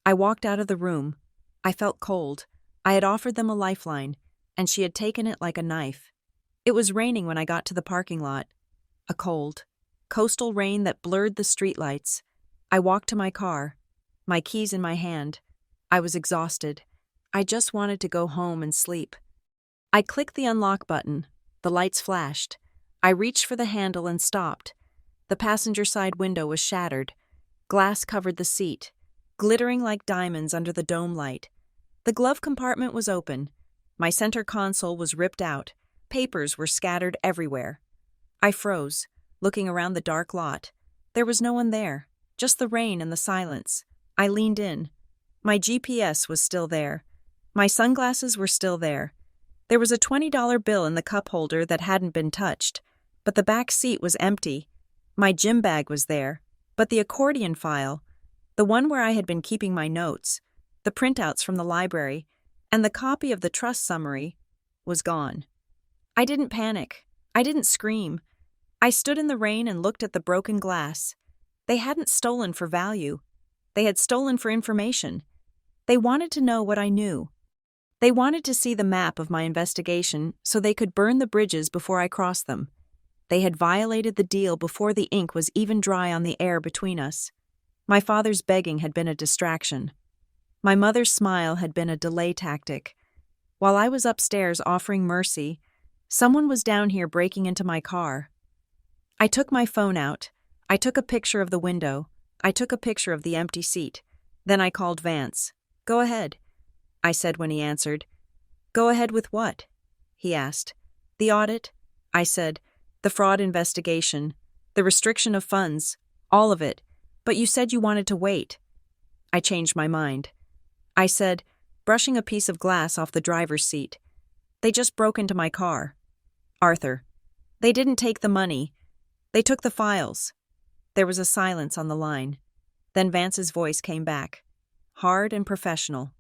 I walked out of the room. I felt cold. I had offered them a lifeline, and she had taken it like a knife. It was raining when I got to the parking lot. A cold, coastal rain that blurred the streetlights. I walked to my car, my keys in my hand. I was exhausted. I just wanted to go home and sleep. I clicked the unlock button. The lights flashed. I reached for the handle and stopped. The passenger side window was shattered. Glass covered the seat, glittering like diamonds under the dome light. The glove compartment was open. My center console was ripped out. Papers were scattered everywhere. I froze, looking around the dark lot. There was no one there, just the rain and the silence. I leaned in. My GPS was still there. My sunglasses were still there. There was a $20 bill in the cup holder that hadn't been touched, but the back seat was empty. My gym bag was there, but the accordion file, the one where I had been keeping my notes, the printouts from the library, and the copy of the trust summary, was gone. I didn't panic. I didn't scream. I stood in the rain and looked at the broken glass. They hadn't stolen for value. They had stolen for information. They wanted to know what I knew. They wanted to see the map of my investigation so they could burn the bridges before I crossed them. They had violated the deal before the ink was even dry on the air between us. My father's begging had been a distraction. My mother's smile had been a delay tactic. While I was upstairs offering mercy, someone was down here breaking into my car. I took my phone out. I took a picture of the window. I took a picture of the empty seat. Then I called Vance. "Go ahead," I said when he answered. "Go ahead with what?" he asked. "The audit," I said. "The fraud investigation, the restriction of funds, all of it. But you said you wanted to wait." I changed my mind. I said, brushing a piece of glass off the driver's seat. "They just broke into my car. Arthur. They didn't take the money. They took the files." There was a silence on the line. Then Vance's voice came back, hard and professional.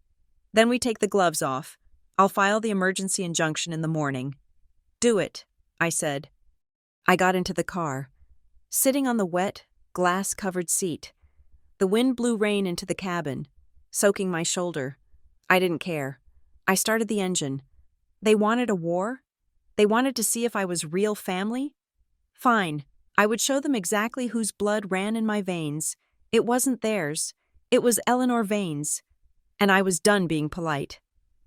"Then we take the gloves off. I'll file the emergency injunction in the morning." "Do it," I said. I got into the car, sitting on the wet, glass-covered seat. The wind blew rain into the cabin, soaking my shoulder. I didn't care. I started the engine. They wanted a war? They wanted to see if I was real family? Fine. I would show them exactly whose blood ran in my veins. It wasn't theirs. It was Eleanor Vane's. And I was done being polite.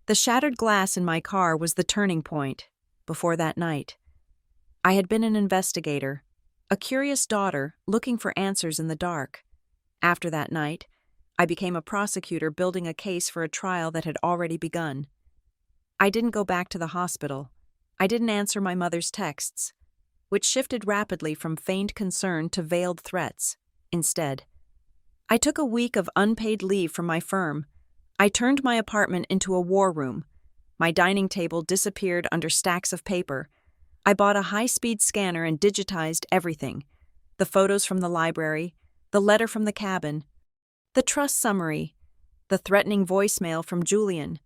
The shattered glass in my car was the turning point. Before that night, I had been an investigator, a curious daughter looking for answers in the dark. After that night, I became a prosecutor building a case for a trial that had already begun. I didn't go back to the hospital. I didn't answer my mother's texts, which shifted rapidly from feigned concern to veiled threats. Instead, I took a week of unpaid leave from my firm. I turned my apartment into a war room. My dining table disappeared under stacks of paper. I bought a high-speed scanner and digitized everything. The photos from the library, the letter from the cabin, the trust summary, the threatening voicemail from Julian,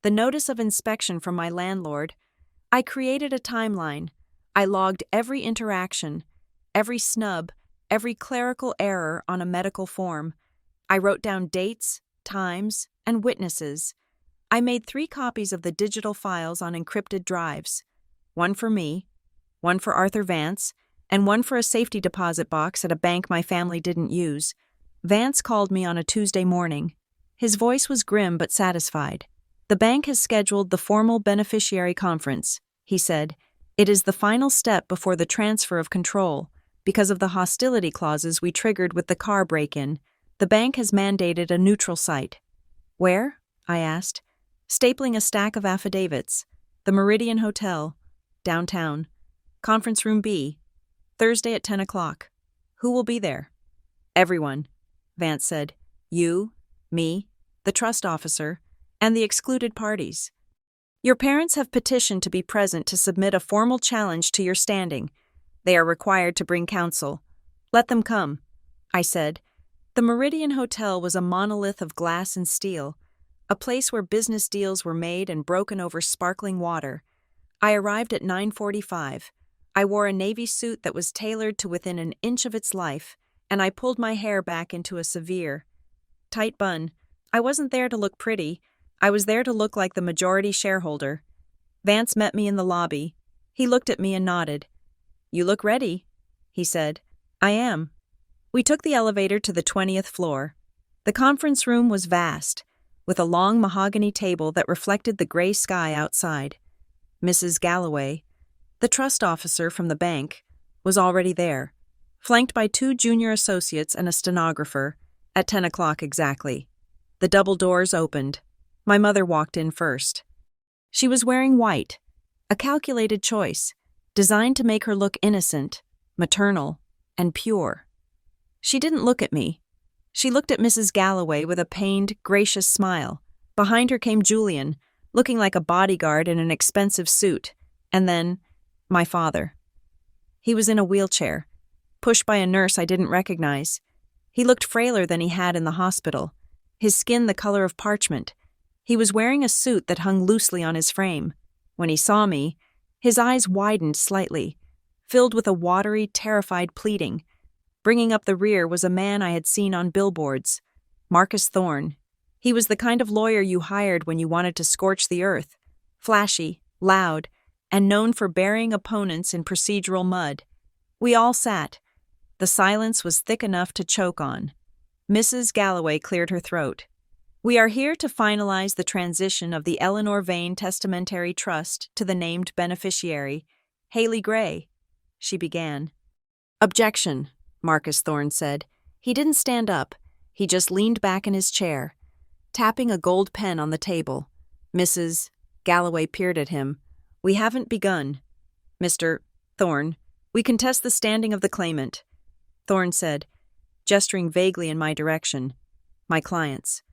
the notice of inspection from my landlord. I created a timeline. I logged every interaction, every snub, every clerical error on a medical form. I wrote down dates, times, and witnesses. I made 3 copies of the digital files on encrypted drives. One for me, one for Arthur Vance, and one for a safety deposit box at a bank my family didn't use. Vance called me on a Tuesday morning. His voice was grim but satisfied. "The bank has scheduled the formal beneficiary conference," he said. "It is the final step before the transfer of control. Because of the hostility clauses we triggered with the car break-in, the bank has mandated a neutral site." "Where?" I asked, stapling a stack of affidavits. "The Meridian Hotel, downtown. Conference room B, Thursday at 10 o'clock. Who will be there?" "Everyone," Vance said. "You, me, the trust officer, and the excluded parties. Your parents have petitioned to be present to submit a formal challenge to your standing. They are required to bring counsel. Let them come," I said. The Meridian Hotel was a monolith of glass and steel, a place where business deals were made and broken over sparkling water. I arrived at 9:45. I wore a navy suit that was tailored to within an inch of its life, and I pulled my hair back into a severe, tight bun. I wasn't there to look pretty. I was there to look like the majority shareholder. Vance met me in the lobby. He looked at me and nodded. "You look ready," he said. "I am." We took the elevator to the 20th floor. The conference room was vast, with a long mahogany table that reflected the gray sky outside. Mrs. Galloway, the trust officer from the bank, was already there, flanked by 2 junior associates and a stenographer, at 10 o'clock exactly. The double doors opened. My mother walked in first. She was wearing white, a calculated choice, designed to make her look innocent, maternal, and pure. She didn't look at me. She looked at Mrs. Galloway with a pained, gracious smile. Behind her came Julian, looking like a bodyguard in an expensive suit, and then my father. He was in a wheelchair, pushed by a nurse I didn't recognize. He looked frailer than he had in the hospital, his skin the color of parchment. He was wearing a suit that hung loosely on his frame. When he saw me, his eyes widened slightly, filled with a watery, terrified pleading. Bringing up the rear was a man I had seen on billboards, Marcus Thorne. He was the kind of lawyer you hired when you wanted to scorch the earth, flashy, loud, and known for burying opponents in procedural mud. We all sat. The silence was thick enough to choke on. Mrs. Galloway cleared her throat. "We are here to finalize the transition of the Eleanor Vane Testamentary Trust to the named beneficiary, Haley Gray," she began. "Objection," Marcus Thorne said. He didn't stand up. He just leaned back in his chair, tapping a gold pen on the table. Mrs. Galloway peered at him. "We haven't begun. Mr. Thorne, we contest the standing of the claimant," Thorne said, gesturing vaguely in my direction. "My clients,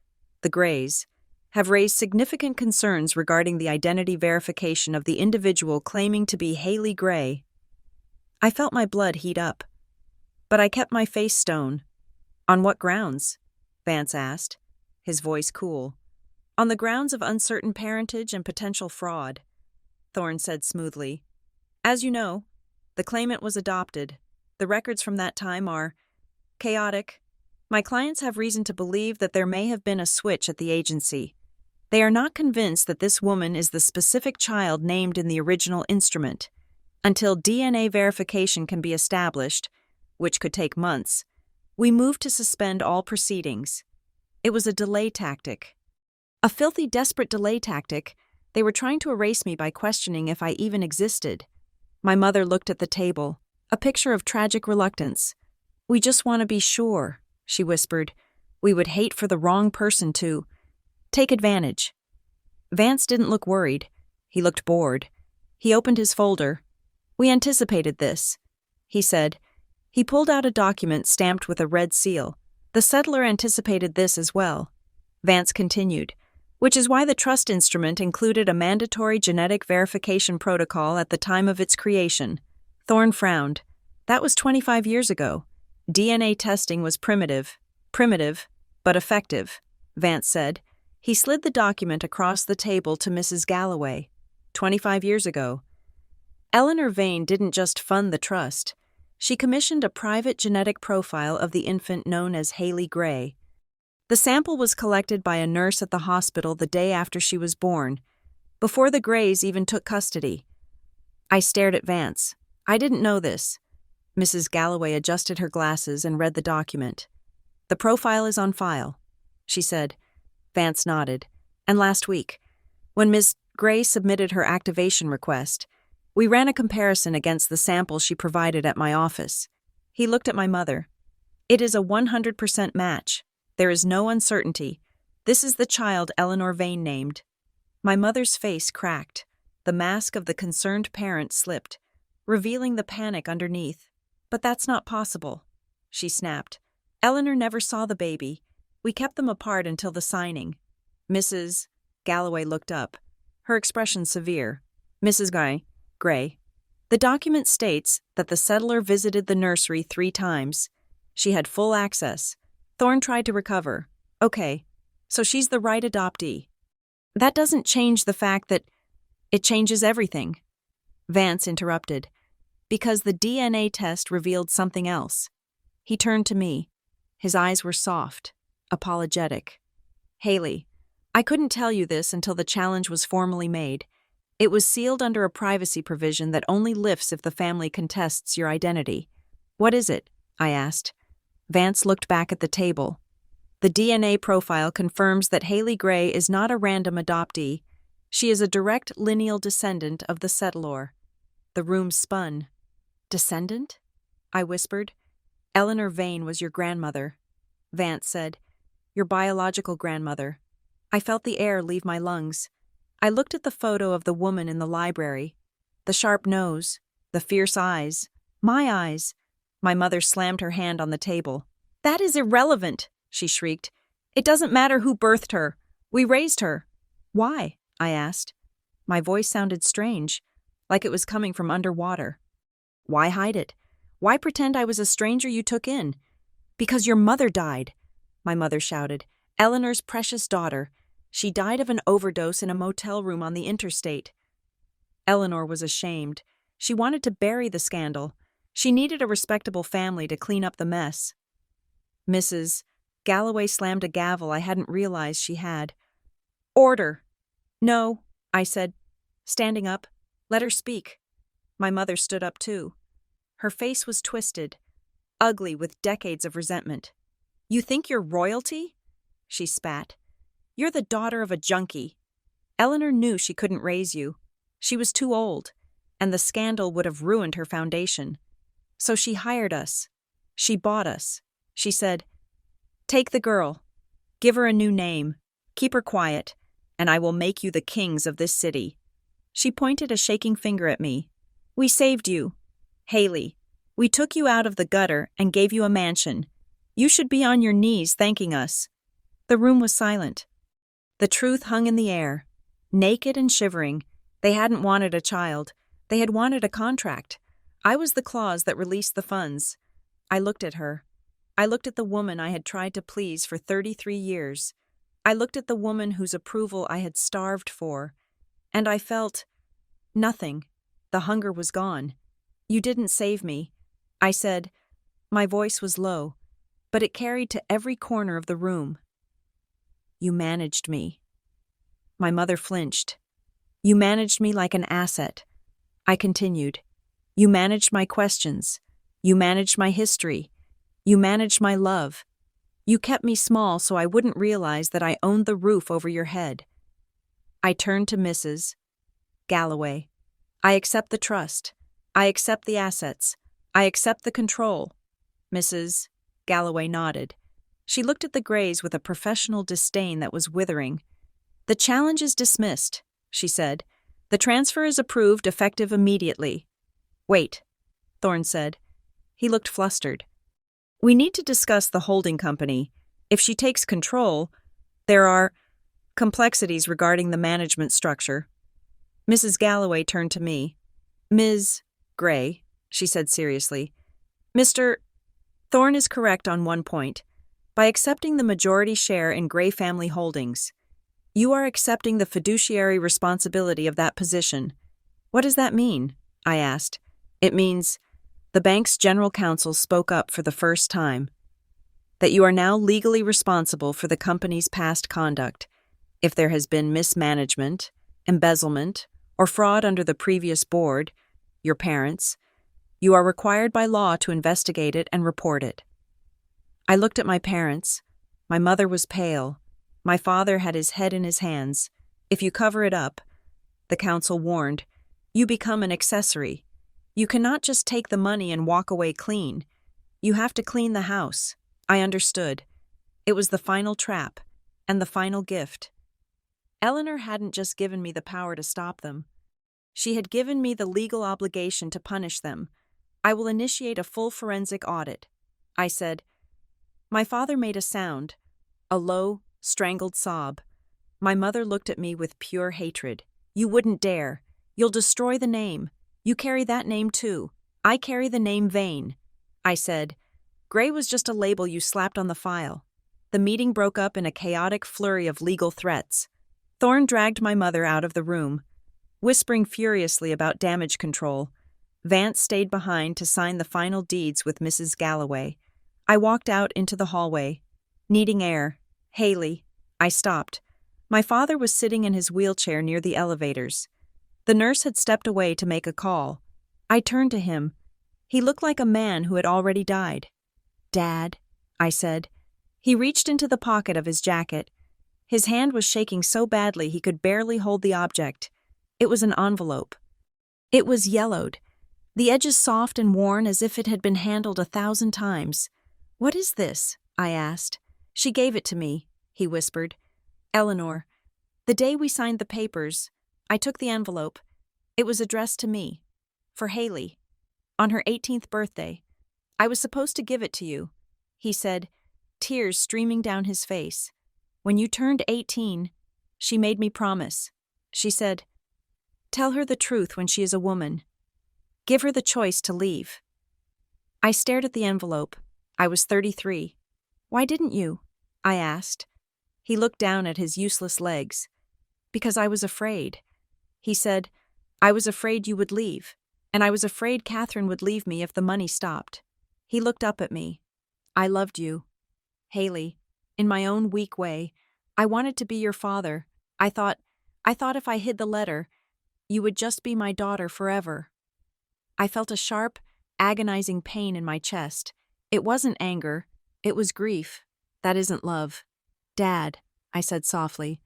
the Grays, have raised significant concerns regarding the identity verification of the individual claiming to be Haley Gray." I felt my blood heat up, but I kept my face stone. "On what grounds?" Vance asked, his voice cool. "On the grounds of uncertain parentage and potential fraud," Thorne said smoothly. "As you know, the claimant was adopted. The records from that time are chaotic. My clients have reason to believe that there may have been a switch at the agency. They are not convinced that this woman is the specific child named in the original instrument. Until DNA verification can be established, which could take months, we moved to suspend all proceedings. It was a delay tactic. A filthy, desperate delay tactic. They were trying to erase me by questioning if I even existed." My mother looked at the table, a picture of tragic reluctance. "We just want to be sure," she whispered. "We would hate for the wrong person to take advantage." Vance didn't look worried. He looked bored. He opened his folder. "We anticipated this," he said. He pulled out a document stamped with a red seal. "The settler anticipated this as well." Vance continued, "Which is why the trust instrument included a mandatory genetic verification protocol at the time of its creation." Thorne frowned. "That was 25 years ago. DNA testing was primitive, but effective," Vance said. He slid the document across the table to Mrs. Galloway. 25 years ago. Eleanor Vane didn't just fund the trust. She commissioned a private genetic profile of the infant known as Haley Gray. The sample was collected by a nurse at the hospital the day after she was born, before the Grays even took custody. I stared at Vance. I didn't know this. Mrs. Galloway adjusted her glasses and read the document. "The profile is on file," she said. Vance nodded. "And last week, when Ms. Gray submitted her activation request, we ran a comparison against the sample she provided at my office." He looked at my mother. "It is a 100% match. There is no uncertainty. This is the child Eleanor Vane named." My mother's face cracked. The mask of the concerned parent slipped, revealing the panic underneath. "But that's not possible," she snapped. "Eleanor never saw the baby. We kept them apart until the signing." Mrs. Galloway looked up, her expression severe. "Mrs. Gray, the document states that the settler visited the nursery 3 times. She had full access. Thorne tried to recover. Okay, so she's the right adoptee. That doesn't change the fact that it changes everything." Vance interrupted. "Because the DNA test revealed something else." He turned to me. His eyes were soft, apologetic. "Haley, I couldn't tell you this until the challenge was formally made. It was sealed under a privacy provision that only lifts if the family contests your identity." "What is it?" I asked. Vance looked back at the table. "The DNA profile confirms that Haley Gray is not a random adoptee. She is a direct lineal descendant of the settlor." The room spun. "Descendant?" I whispered. "Eleanor Vane was your grandmother," Vance said. "Your biological grandmother." I felt the air leave my lungs. I looked at the photo of the woman in the library. The sharp nose, the fierce eyes, my eyes. My mother slammed her hand on the table. "That is irrelevant," she shrieked. "It doesn't matter who birthed her. We raised her." "Why?" I asked. My voice sounded strange, like it was coming from underwater. Why hide it? Why pretend I was a stranger you took in? Because your mother died, my mother shouted. Eleanor's precious daughter. She died of an overdose in a motel room on the interstate. Eleanor was ashamed. She wanted to bury the scandal. She needed a respectable family to clean up the mess. Mrs. Galloway slammed a gavel I hadn't realized she had. Order. No, I said, standing up. Let her speak. My mother stood up too. Her face was twisted, ugly with decades of resentment. You think you're royalty? She spat. You're the daughter of a junkie. Eleanor knew she couldn't raise you. She was too old, and the scandal would have ruined her foundation. So she hired us. She bought us. She said, take the girl. Give her a new name. Keep her quiet, and I will make you the kings of this city. She pointed a shaking finger at me. We saved you. Haley, we took you out of the gutter and gave you a mansion. You should be on your knees thanking us. The room was silent. The truth hung in the air. Naked and shivering, they hadn't wanted a child. They had wanted a contract. I was the clause that released the funds. I looked at her. I looked at the woman I had tried to please for 33 years. I looked at the woman whose approval I had starved for. And I felt nothing. The hunger was gone. You didn't save me, I said. My voice was low, but it carried to every corner of the room. You managed me. My mother flinched. You managed me like an asset. I continued. You managed my questions. You managed my history. You managed my love. You kept me small so I wouldn't realize that I owned the roof over your head. I turned to Mrs. Galloway. I accept the trust. I accept the assets. I accept the control. Mrs. Galloway nodded. She looked at the Greys with a professional disdain that was withering. The challenge is dismissed, she said. The transfer is approved, effective immediately. Wait, Thorne said. He looked flustered. We need to discuss the holding company. If she takes control, there are complexities regarding the management structure. Mrs. Galloway turned to me. Ms. Gray, she said seriously. Mr. Thorne is correct on one point. By accepting the majority share in Gray Family Holdings, you are accepting the fiduciary responsibility of that position. What does that mean? I asked. It means the bank's general counsel spoke up for the first time. That you are now legally responsible for the company's past conduct. If there has been mismanagement, embezzlement, or fraud under the previous board, your parents, you are required by law to investigate it and report it. I looked at my parents. My mother was pale. My father had his head in his hands. If you cover it up, the counsel warned, you become an accessory. You cannot just take the money and walk away clean. You have to clean the house. I understood. It was the final trap, and the final gift. Eleanor hadn't just given me the power to stop them. She had given me the legal obligation to punish them. I will initiate a full forensic audit, I said. My father made a sound, a low, strangled sob. My mother looked at me with pure hatred. You wouldn't dare. You'll destroy the name. You carry that name too. I carry the name Vane. I said. Gray was just a label you slapped on the file. The meeting broke up in a chaotic flurry of legal threats. Thorne dragged my mother out of the room, whispering furiously about damage control. Vance stayed behind to sign the final deeds with Mrs. Galloway. I walked out into the hallway, needing air. Haley. I stopped. My father was sitting in his wheelchair near the elevators. The nurse had stepped away to make a call. I turned to him. He looked like a man who had already died. Dad, I said. He reached into the pocket of his jacket. His hand was shaking so badly he could barely hold the object. It was an envelope. It was yellowed, the edges soft and worn as if it had been handled 1,000 times. What is this? I asked. She gave it to me, he whispered. Eleanor. The day we signed the papers, I took the envelope. It was addressed to me. For Haley. On her 18th birthday. I was supposed to give it to you, he said, tears streaming down his face. When you turned 18, she made me promise. She said, "Tell her the truth when she is a woman. Give her the choice to leave." I stared at the envelope. I was 33. "Why didn't you?" I asked. He looked down at his useless legs. "Because I was afraid." He said, "I was afraid you would leave, and I was afraid Catherine would leave me if the money stopped." He looked up at me. "I loved you, Haley, in my own weak way. I wanted to be your father. I thought if I hid the letter, you would just be my daughter forever." I felt a sharp, agonizing pain in my chest. It wasn't anger, it was grief. "That isn't love, Dad," I said softly.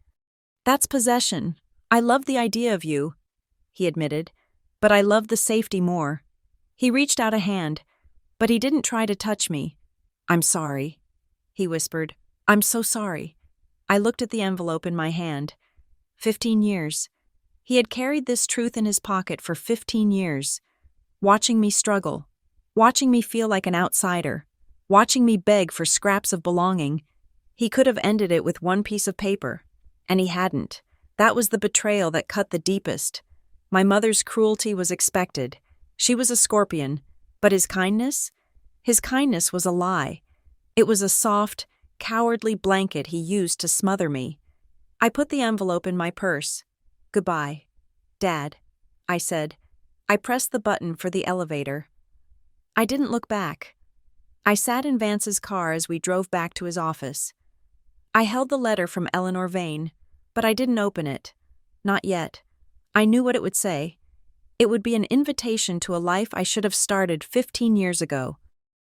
"That's possession. I love the idea of you," he admitted, "but I love the safety more." He reached out a hand, but he didn't try to touch me. "I'm sorry," he whispered. "I'm so sorry." I looked at the envelope in my hand. 15 years. He had carried this truth in his pocket for 15 years, watching me struggle, watching me feel like an outsider, watching me beg for scraps of belonging. He could have ended it with one piece of paper, and he hadn't. That was the betrayal that cut the deepest. My mother's cruelty was expected. She was a Scorpion, but his kindness? His kindness was a lie. It was a soft, cowardly blanket he used to smother me. I put the envelope in my purse. "Goodbye, Dad," I said. I pressed the button for the elevator. I didn't look back. I sat in Vance's car as we drove back to his office. I held the letter from Eleanor Vane, but I didn't open it. Not yet. I knew what it would say. It would be an invitation to a life I should have started 15 years ago.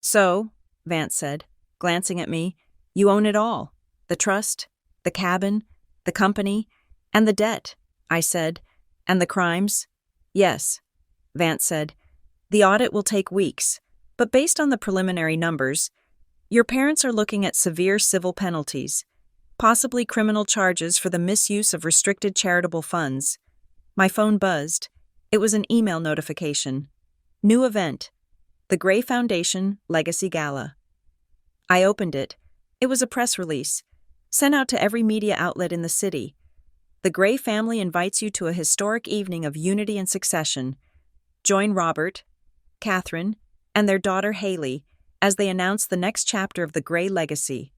"So," Vance said, glancing at me, "you own it all. The trust, the cabin, the company, and the debt," I said. "And the crimes?" "Yes," Vance said. "The audit will take weeks, but based on the preliminary numbers, your parents are looking at severe civil penalties, possibly criminal charges for the misuse of restricted charitable funds." My phone buzzed. It was an email notification. New event. The Gray Foundation Legacy Gala. I opened it. It was a press release, sent out to every media outlet in the city. "The Gray family invites you to a historic evening of unity and succession. Join Robert, Catherine, and their daughter Haley as they announce the next chapter of the Gray legacy."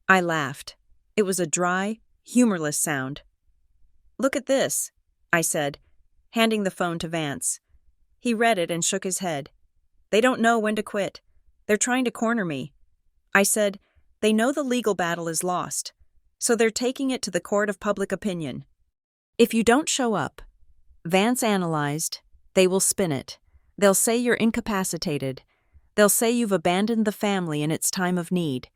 I laughed. It was a dry, humorless sound. "Look at this," I said, handing the phone to Vance. He read it and shook his head. "They don't know when to quit. They're trying to corner me." I said, "They know the legal battle is lost, so they're taking it to the court of public opinion. If you don't show up," Vance analyzed, "they will spin it. They'll say you're incapacitated. They'll say you've abandoned the family in its time of need.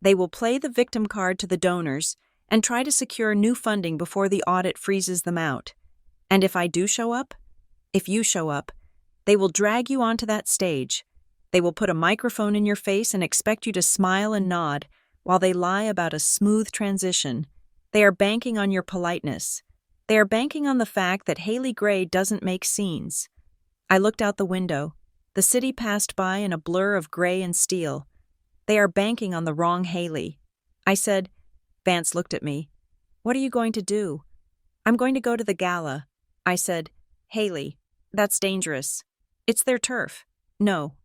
They will play the victim card to the donors and try to secure new funding before the audit freezes them out. And if I do show up, if you show up, they will drag you onto that stage. They will put a microphone in your face and expect you to smile and nod while they lie about a smooth transition. They are banking on your politeness. They are banking on the fact that Haley Gray doesn't make scenes." I looked out the window. The city passed by in a blur of gray and steel. "They are banking on the wrong Haley." I said. Vance looked at me. "What are you going to do?" "I'm going to go to the gala." I said. "Haley, that's dangerous. It's their turf." "No."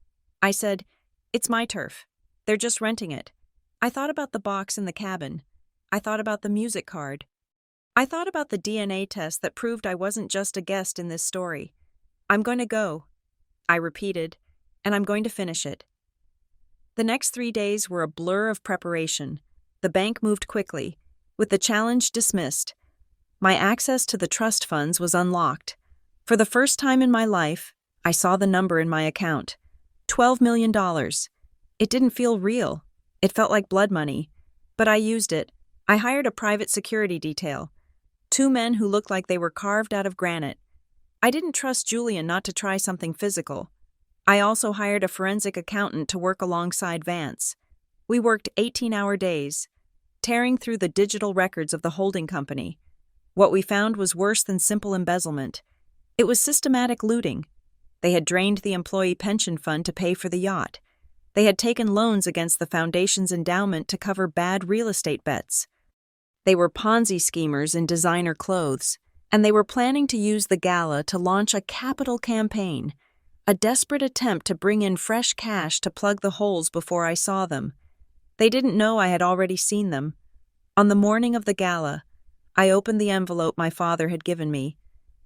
I said, "It's my turf. They're just renting it." I thought about the box in the cabin. I thought about the music card. I thought about the DNA test that proved I wasn't just a guest in this story. "I'm going to go," I repeated, "and I'm going to finish it." The next 3 days were a blur of preparation. The bank moved quickly, with the challenge dismissed. My access to the trust funds was unlocked. For the first time in my life, I saw the number in my account. $12 million. It didn't feel real. It felt like blood money. But I used it. I hired a private security detail. 2 men who looked like they were carved out of granite. I didn't trust Julian not to try something physical. I also hired a forensic accountant to work alongside Vance. We worked 18-hour days, tearing through the digital records of the holding company. What we found was worse than simple embezzlement. It was systematic looting. They had drained the employee pension fund to pay for the yacht. They had taken loans against the foundation's endowment to cover bad real estate bets. They were Ponzi schemers in designer clothes. and they were planning to use the gala to launch a capital campaign, a desperate attempt to bring in fresh cash to plug the holes before I saw them. They didn't know I had already seen them. On the morning of the gala, I opened the envelope my father had given me.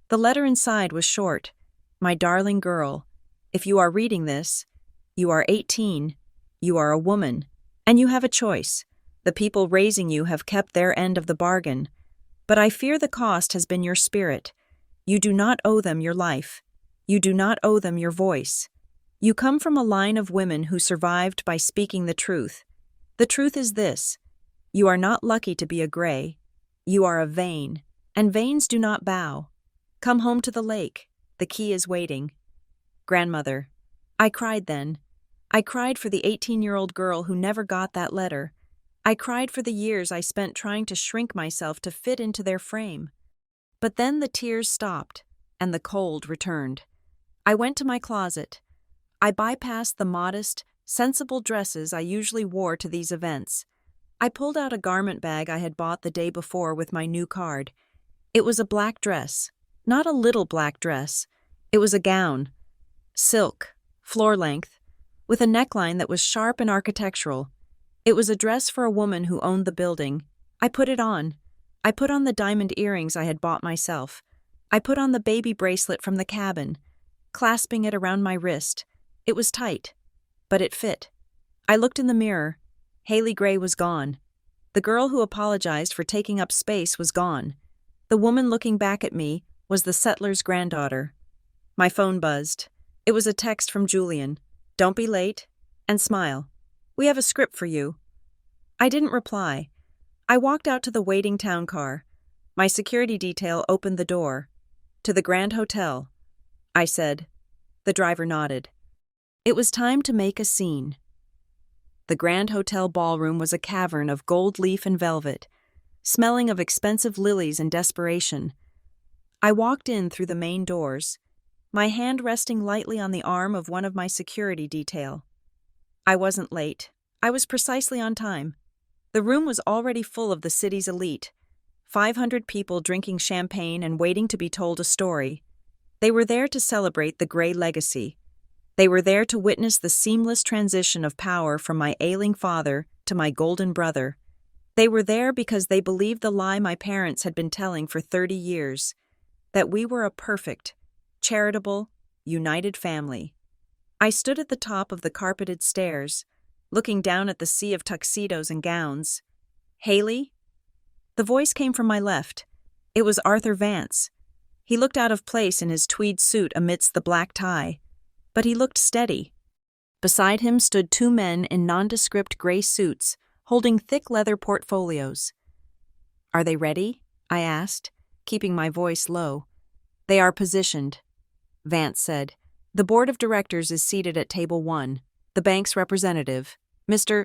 The letter inside was short. My darling girl, if you are reading this, you are 18, you are a woman, and you have a choice. The people raising you have kept their end of the bargain. But I fear the cost has been your spirit. You do not owe them your life. You do not owe them your voice. You come from a line of women who survived by speaking the truth. The truth is this: you are not lucky to be a gray. You are a vein, and veins do not bow. Come home to the lake. The key is waiting. Grandmother. I cried then. I cried for the 18-year-old girl who never got that letter. I cried for the years I spent trying to shrink myself to fit into their frame. But then the tears stopped, and the cold returned. I went to my closet. I bypassed the modest, sensible dresses I usually wore to these events. I pulled out a garment bag I had bought the day before with my new card. It was a black dress, not a little black dress. It was a gown, silk, floor length, with a neckline that was sharp and architectural. It was a dress for a woman who owned the building. I put it on. I put on the diamond earrings I had bought myself. I put on the baby bracelet from the cabin, clasping it around my wrist. It was tight, but it fit. I looked in the mirror. Haley Gray was gone. The girl who apologized for taking up space was gone. The woman looking back at me was the settler's granddaughter. My phone buzzed. It was a text from Julian. Don't be late, and smile. We have a script for you. I didn't reply. I walked out to the waiting town car. My security detail opened the door. To the Grand Hotel, I said. The driver nodded. It was time to make a scene. The Grand Hotel ballroom was a cavern of gold leaf and velvet, smelling of expensive lilies and desperation. I walked in through the main doors, my hand resting lightly on the arm of one of my security detail. I wasn't late. I was precisely on time. The room was already full of the city's elite, 500 people drinking champagne and waiting to be told a story. They were there to celebrate the Gray legacy. They were there to witness the seamless transition of power from my ailing father to my golden brother. They were there because they believed the lie my parents had been telling for 30 years, that we were a perfect, charitable, united family. I stood at the top of the carpeted stairs, looking down at the sea of tuxedos and gowns. Haley? The voice came from my left. It was Arthur Vance. He looked out of place in his tweed suit amidst the black tie, but he looked steady. Beside him stood two men in nondescript gray suits, holding thick leather portfolios. Are they ready? I asked, keeping my voice low. They are positioned, Vance said. The board of directors is seated at table 1. The bank's representative, Mr.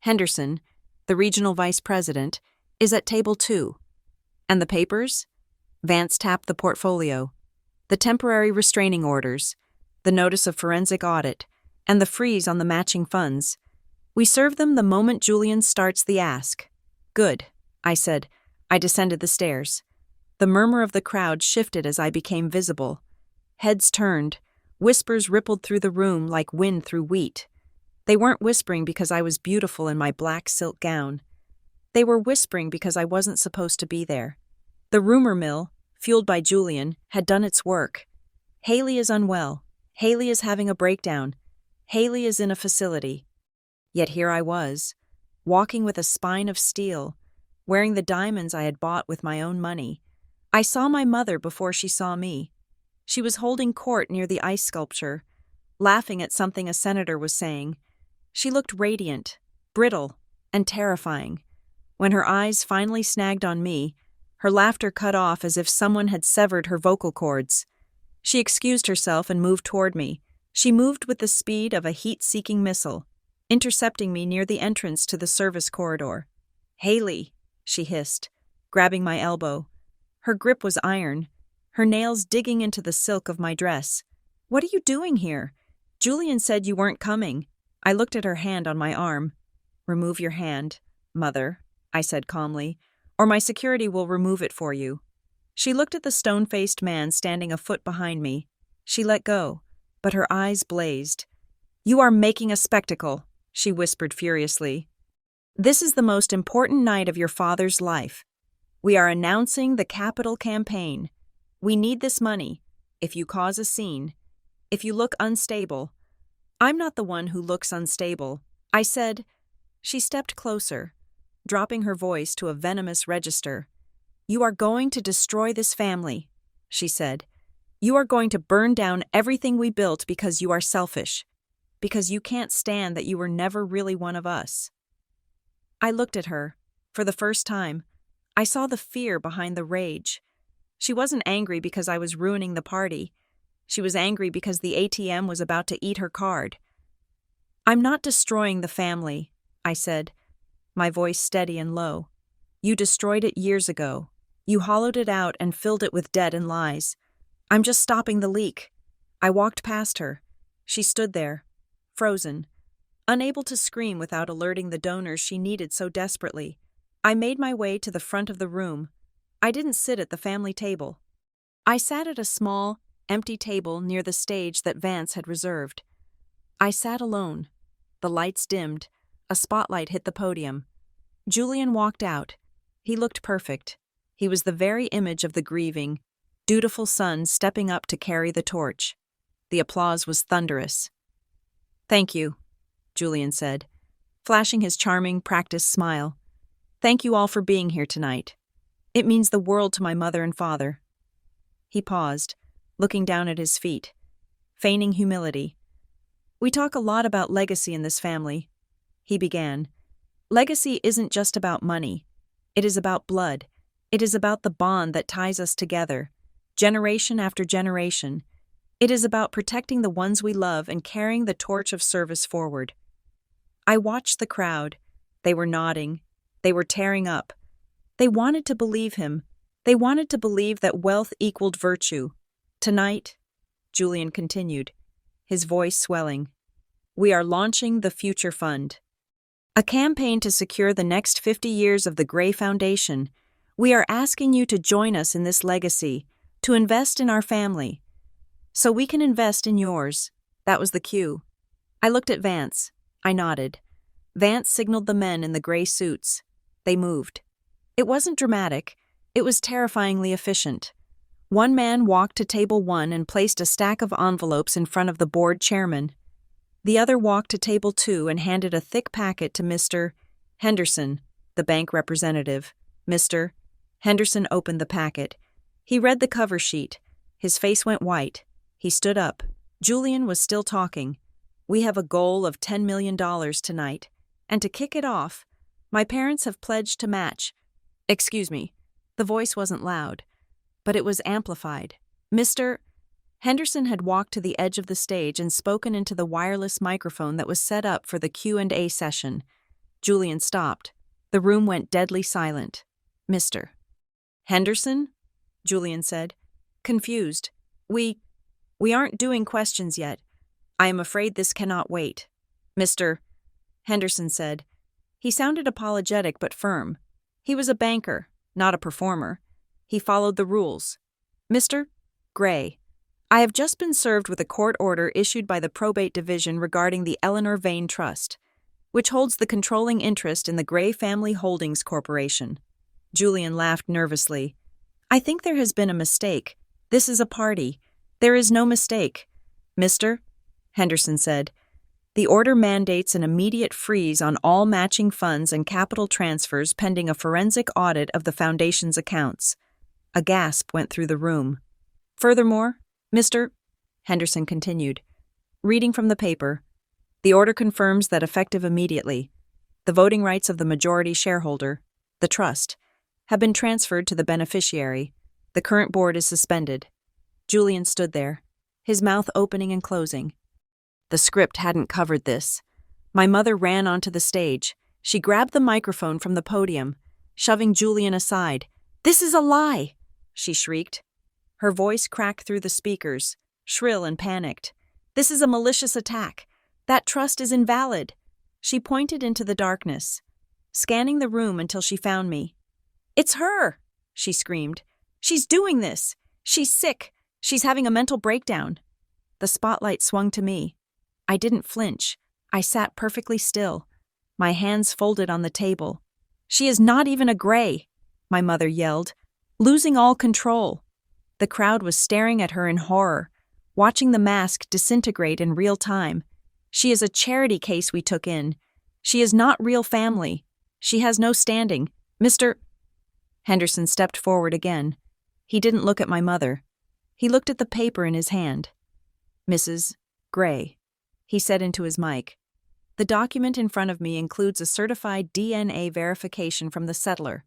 Henderson, the regional vice president, is at table 2. And the papers? Vance tapped the portfolio. The temporary restraining orders, the notice of forensic audit, and the freeze on the matching funds. We serve them the moment Julian starts the ask. Good, I said. I descended the stairs. The murmur of the crowd shifted as I became visible. Heads turned. Whispers rippled through the room like wind through wheat. They weren't whispering because I was beautiful in my black silk gown. They were whispering because I wasn't supposed to be there. The rumor mill, fueled by Julian, had done its work. Haley is unwell. Haley is having a breakdown. Haley is in a facility. Yet here I was, walking with a spine of steel, wearing the diamonds I had bought with my own money. I saw my mother before she saw me. She was holding court near the ice sculpture, laughing at something a senator was saying. She looked radiant, brittle, and terrifying. When her eyes finally snagged on me, her laughter cut off as if someone had severed her vocal cords. She excused herself and moved toward me. She moved with the speed of a heat-seeking missile, intercepting me near the entrance to the service corridor. Haley, she hissed, grabbing my elbow. Her grip was iron, her nails digging into the silk of my dress. What are you doing here? Julian said you weren't coming. I looked at her hand on my arm. Remove your hand, Mother, I said calmly, or my security will remove it for you. She looked at the stone-faced man standing a foot behind me. She let go, but her eyes blazed. "You are making a spectacle," she whispered furiously. "This is the most important night of your father's life. We are announcing the capital campaign. We need this money. If you cause a scene, if you look unstable—" "I'm not the one who looks unstable," I said. She stepped closer, dropping her voice to a venomous register. "You are going to destroy this family," she said. "You are going to burn down everything we built because you are selfish, because you can't stand that you were never really one of us." I looked at her. For the first time, I saw the fear behind the rage. She wasn't angry because I was ruining the party. She was angry because the ATM was about to eat her card. "I'm not destroying the family," I said, my voice steady and low. "You destroyed it years ago. You hollowed it out and filled it with debt and lies. I'm just stopping the leak." I walked past her. She stood there, frozen, unable to scream without alerting the donors she needed so desperately. I made my way to the front of the room. I didn't sit at the family table. I sat at a small, empty table near the stage that Vance had reserved. I sat alone. The lights dimmed. A spotlight hit the podium. Julian walked out. He looked perfect. He was the very image of the grieving, dutiful son stepping up to carry the torch. The applause was thunderous. "Thank you," Julian said, flashing his charming, practiced smile. "Thank you all for being here tonight. It means the world to my mother and father." He paused, looking down at his feet, feigning humility. "We talk a lot about legacy in this family," he began. "Legacy isn't just about money. It is about blood. It is about the bond that ties us together, generation after generation. It is about protecting the ones we love and carrying the torch of service forward." I watched the crowd. They were nodding. They were tearing up. They wanted to believe him. They wanted to believe that wealth equaled virtue. "Tonight," Julian continued, his voice swelling, "we are launching the Future Fund. A campaign to secure the next 50 years of the Gray Foundation. We are asking you to join us in this legacy, to invest in our family, so we can invest in yours." That was the cue. I looked at Vance. I nodded. Vance signaled the men in the gray suits. They moved. It wasn't dramatic. It was terrifyingly efficient. One man walked to table 1 and placed a stack of envelopes in front of the board chairman. The other walked to table 2 and handed a thick packet to Mr. Henderson, the bank representative. Mr. Henderson opened the packet. He read the cover sheet. His face went white. He stood up. Julian was still talking. "We have a goal of $10 million tonight. And to kick it off, my parents have pledged to match." "Excuse me." The voice wasn't loud, but it was amplified. Mr. Henderson had walked to the edge of the stage and spoken into the wireless microphone that was set up for the Q&A session. Julian stopped. The room went deadly silent. "Mr. Henderson?" Julian said, confused. We aren't doing questions yet. I am afraid this cannot wait." "Mr. Henderson said. He sounded apologetic but firm. He was a banker, not a performer. He followed the rules. "Mr. Gray, I have just been served with a court order issued by the probate division regarding the Eleanor Vane Trust, which holds the controlling interest in the Gray Family Holdings Corporation." Julian laughed nervously. "I think there has been a mistake. This is a party. There is no mistake." "Mr. Henderson said, the order mandates an immediate freeze on all matching funds and capital transfers pending a forensic audit of the Foundation's accounts." A gasp went through the room. "Furthermore, Mr. Henderson continued, reading from the paper, the order confirms that effective immediately, the voting rights of the majority shareholder, the trust, have been transferred to the beneficiary. The current board is suspended." Julian stood there, his mouth opening and closing. The script hadn't covered this. My mother ran onto the stage. She grabbed the microphone from the podium, shoving Julian aside. "This is a lie!" she shrieked. Her voice cracked through the speakers, shrill and panicked. "This is a malicious attack. That trust is invalid." She pointed into the darkness, scanning the room until she found me. "It's her!" she screamed. She's doing this! She's sick! She's having a mental breakdown! The spotlight swung to me. I didn't flinch. I sat perfectly still, my hands folded on the table. She is not even a Gray, my mother yelled, losing all control. The crowd was staring at her in horror, watching the mask disintegrate in real time. She is a charity case we took in. She is not real family. She has no standing. Mr. Henderson stepped forward again. He didn't look at my mother. He looked at the paper in his hand. Mrs. Gray, he said into his mic. The document in front of me includes a certified DNA verification from the settler,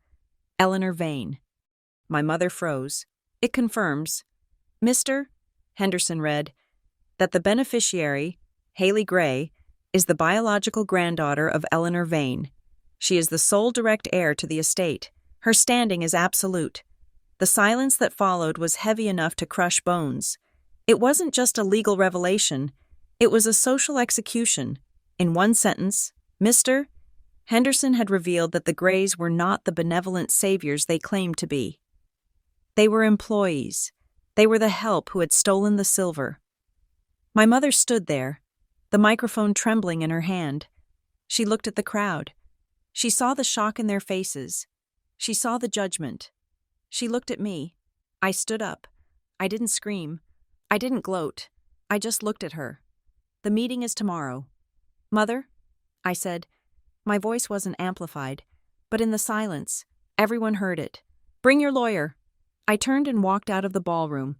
Eleanor Vane. My mother froze. It confirms, Mr. Henderson read, that the beneficiary, Haley Gray, is the biological granddaughter of Eleanor Vane. She is the sole direct heir to the estate. Her standing is absolute. The silence that followed was heavy enough to crush bones. It wasn't just a legal revelation. It was a social execution. In one sentence, Mr. Henderson had revealed that the Grays were not the benevolent saviors they claimed to be. They were employees. They were the help who had stolen the silver. My mother stood there, the microphone trembling in her hand. She looked at the crowd. She saw the shock in their faces. She saw the judgment. She looked at me. I stood up. I didn't scream. I didn't gloat. I just looked at her. The meeting is tomorrow. Mother, I said. My voice wasn't amplified, but in the silence, everyone heard it. Bring your lawyer. I turned and walked out of the ballroom.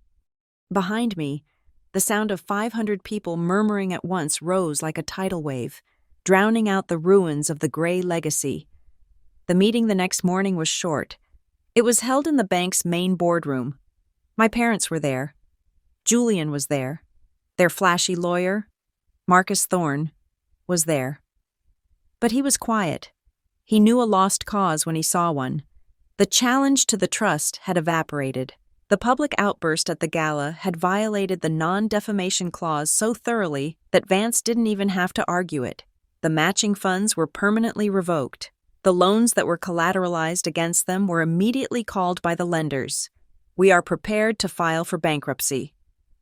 Behind me, the sound of 500 people murmuring at once rose like a tidal wave, drowning out the ruins of the Gray legacy. The meeting the next morning was short. It was held in the bank's main boardroom. My parents were there. Julian was there. Their flashy lawyer, Marcus Thorne, was there. But he was quiet. He knew a lost cause when he saw one. The challenge to the trust had evaporated. The public outburst at the gala had violated the non-defamation clause so thoroughly that Vance didn't even have to argue it. The matching funds were permanently revoked. The loans that were collateralized against them were immediately called by the lenders. We are prepared to file for bankruptcy,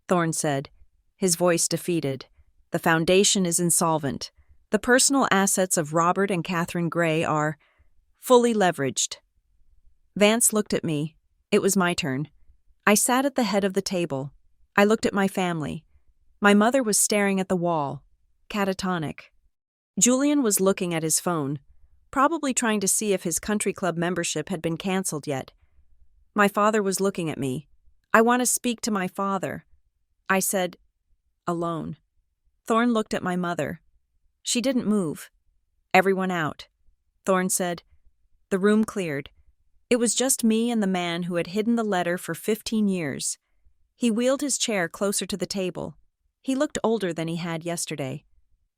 Thorne said, his voice defeated. The foundation is insolvent. The personal assets of Robert and Catherine Gray are fully leveraged. Vance looked at me. It was my turn. I sat at the head of the table. I looked at my family. My mother was staring at the wall, catatonic. Julian was looking at his phone, probably trying to see if his country club membership had been canceled yet. My father was looking at me. I want to speak to my father. I said, alone. Thorne looked at my mother. She didn't move. Everyone out. Thorne said. The room cleared. It was just me and the man who had hidden the letter for 15 years. He wheeled his chair closer to the table. He looked older than he had yesterday.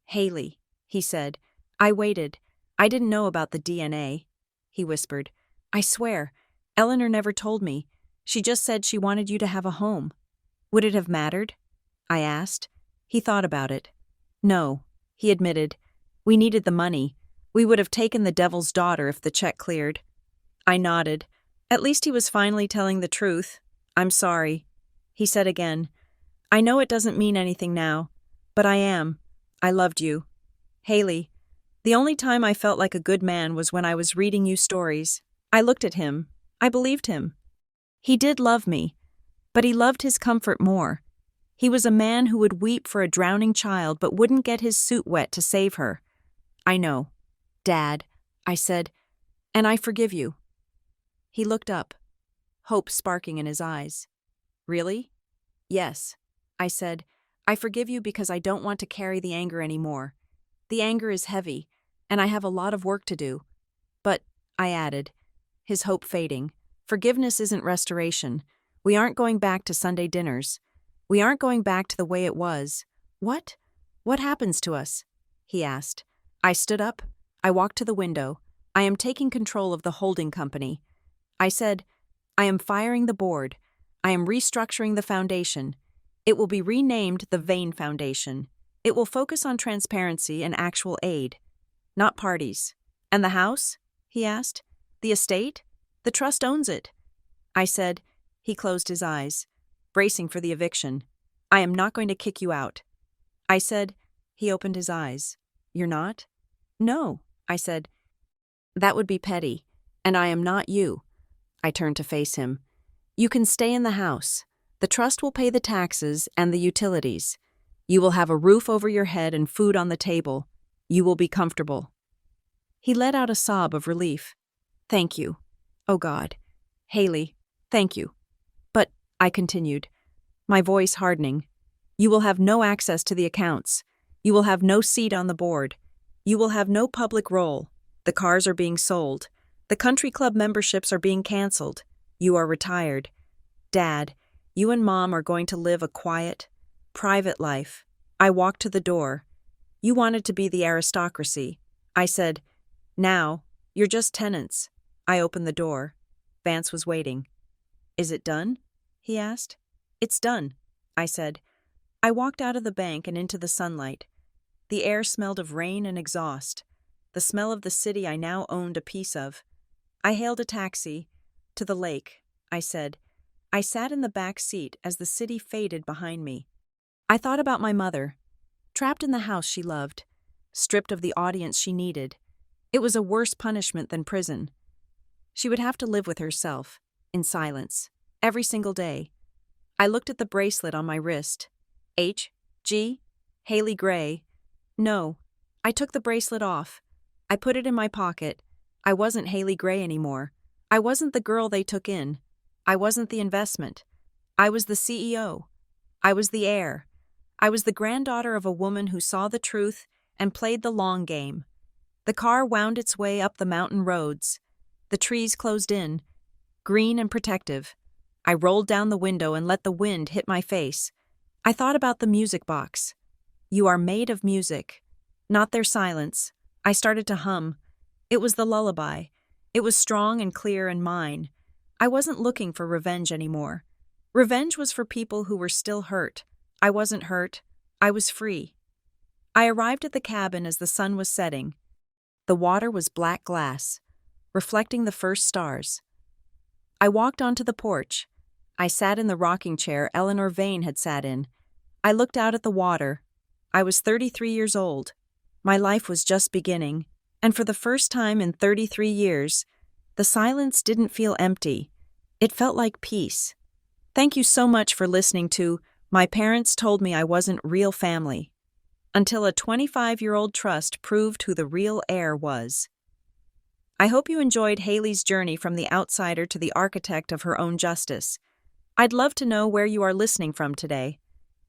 Haley, he said. I waited. I didn't know about the DNA. He whispered. I swear, Eleanor never told me. She just said she wanted you to have a home. Would it have mattered? I asked. He thought about it. No, he admitted. We needed the money. We would have taken the devil's daughter if the check cleared. I nodded. At least he was finally telling the truth. I'm sorry. He said again. I know it doesn't mean anything now, but I am. I loved you. Haley, the only time I felt like a good man was when I was reading you stories. I looked at him. I believed him. He did love me, but he loved his comfort more. He was a man who would weep for a drowning child but wouldn't get his suit wet to save her. I know. Dad, I said, and I forgive you. He looked up, hope sparking in his eyes. Really? Yes, I said. I forgive you because I don't want to carry the anger anymore. The anger is heavy, and I have a lot of work to do. But, I added, his hope fading, forgiveness isn't restoration. We aren't going back to Sunday dinners. We aren't going back to the way it was. What? What happens to us? He asked. I stood up. I walked to the window. I am taking control of the holding company. I said, I am firing the board. I am restructuring the foundation. It will be renamed the Vane Foundation. It will focus on transparency and actual aid, not parties. And the house? He asked. The estate? The trust owns it. I said, He closed his eyes, bracing for the eviction. I am not going to kick you out. I said. He opened his eyes. You're not? No, I said. That would be petty, and I am not you. I turned to face him. You can stay in the house. The trust will pay the taxes and the utilities. You will have a roof over your head and food on the table. You will be comfortable. He let out a sob of relief. Thank you. Oh God. Haley, thank you. But, I continued, my voice hardening, you will have no access to the accounts. You will have no seat on the board. You will have no public role. The cars are being sold. The country club memberships are being canceled. You are retired. Dad, you and Mom are going to live a quiet, private life. I walked to the door. You wanted to be the aristocracy. I said, now, you're just tenants. I opened the door. Vance was waiting. Is it done? He asked. It's done, I said. I walked out of the bank and into the sunlight. The air smelled of rain and exhaust, the smell of the city I now owned a piece of. I hailed a taxi. To the lake, I said. I sat in the back seat as the city faded behind me. I thought about my mother, trapped in the house she loved, stripped of the audience she needed. It was a worse punishment than prison. She would have to live with herself, in silence, every single day. I looked at the bracelet on my wrist. H.G. Haley Gray. No, I took the bracelet off. I put it in my pocket. I wasn't Haley Gray anymore. I wasn't the girl they took in. I wasn't the investment. I was the CEO. I was the heir. I was the granddaughter of a woman who saw the truth and played the long game. The car wound its way up the mountain roads. The trees closed in, green and protective. I rolled down the window and let the wind hit my face. I thought about the music box. You are made of music. Not their silence. I started to hum. It was the lullaby. It was strong and clear and mine. I wasn't looking for revenge anymore. Revenge was for people who were still hurt. I wasn't hurt. I was free. I arrived at the cabin as the sun was setting. The water was black glass, reflecting the first stars. I walked onto the porch. I sat in the rocking chair Eleanor Vane had sat in. I looked out at the water. I was 33 years old. My life was just beginning, and for the first time in 33 years, the silence didn't feel empty. It felt like peace. Thank you so much for listening to My Parents Told Me I Wasn't Real Family, until a 25-year-old trust proved who the real heir was. I hope you enjoyed Haley's journey from the outsider to the architect of her own justice. I'd love to know where you are listening from today.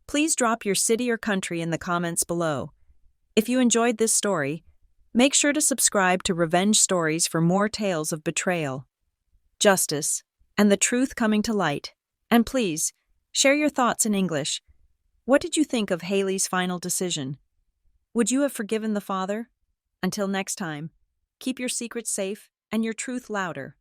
Please drop your city or country in the comments below. If you enjoyed this story, make sure to subscribe to Revenge Stories for more tales of betrayal, justice, and the truth coming to light. And please, share your thoughts in English. What did you think of Haley's final decision? Would you have forgiven the father? Until next time, keep your secrets safe and your truth louder.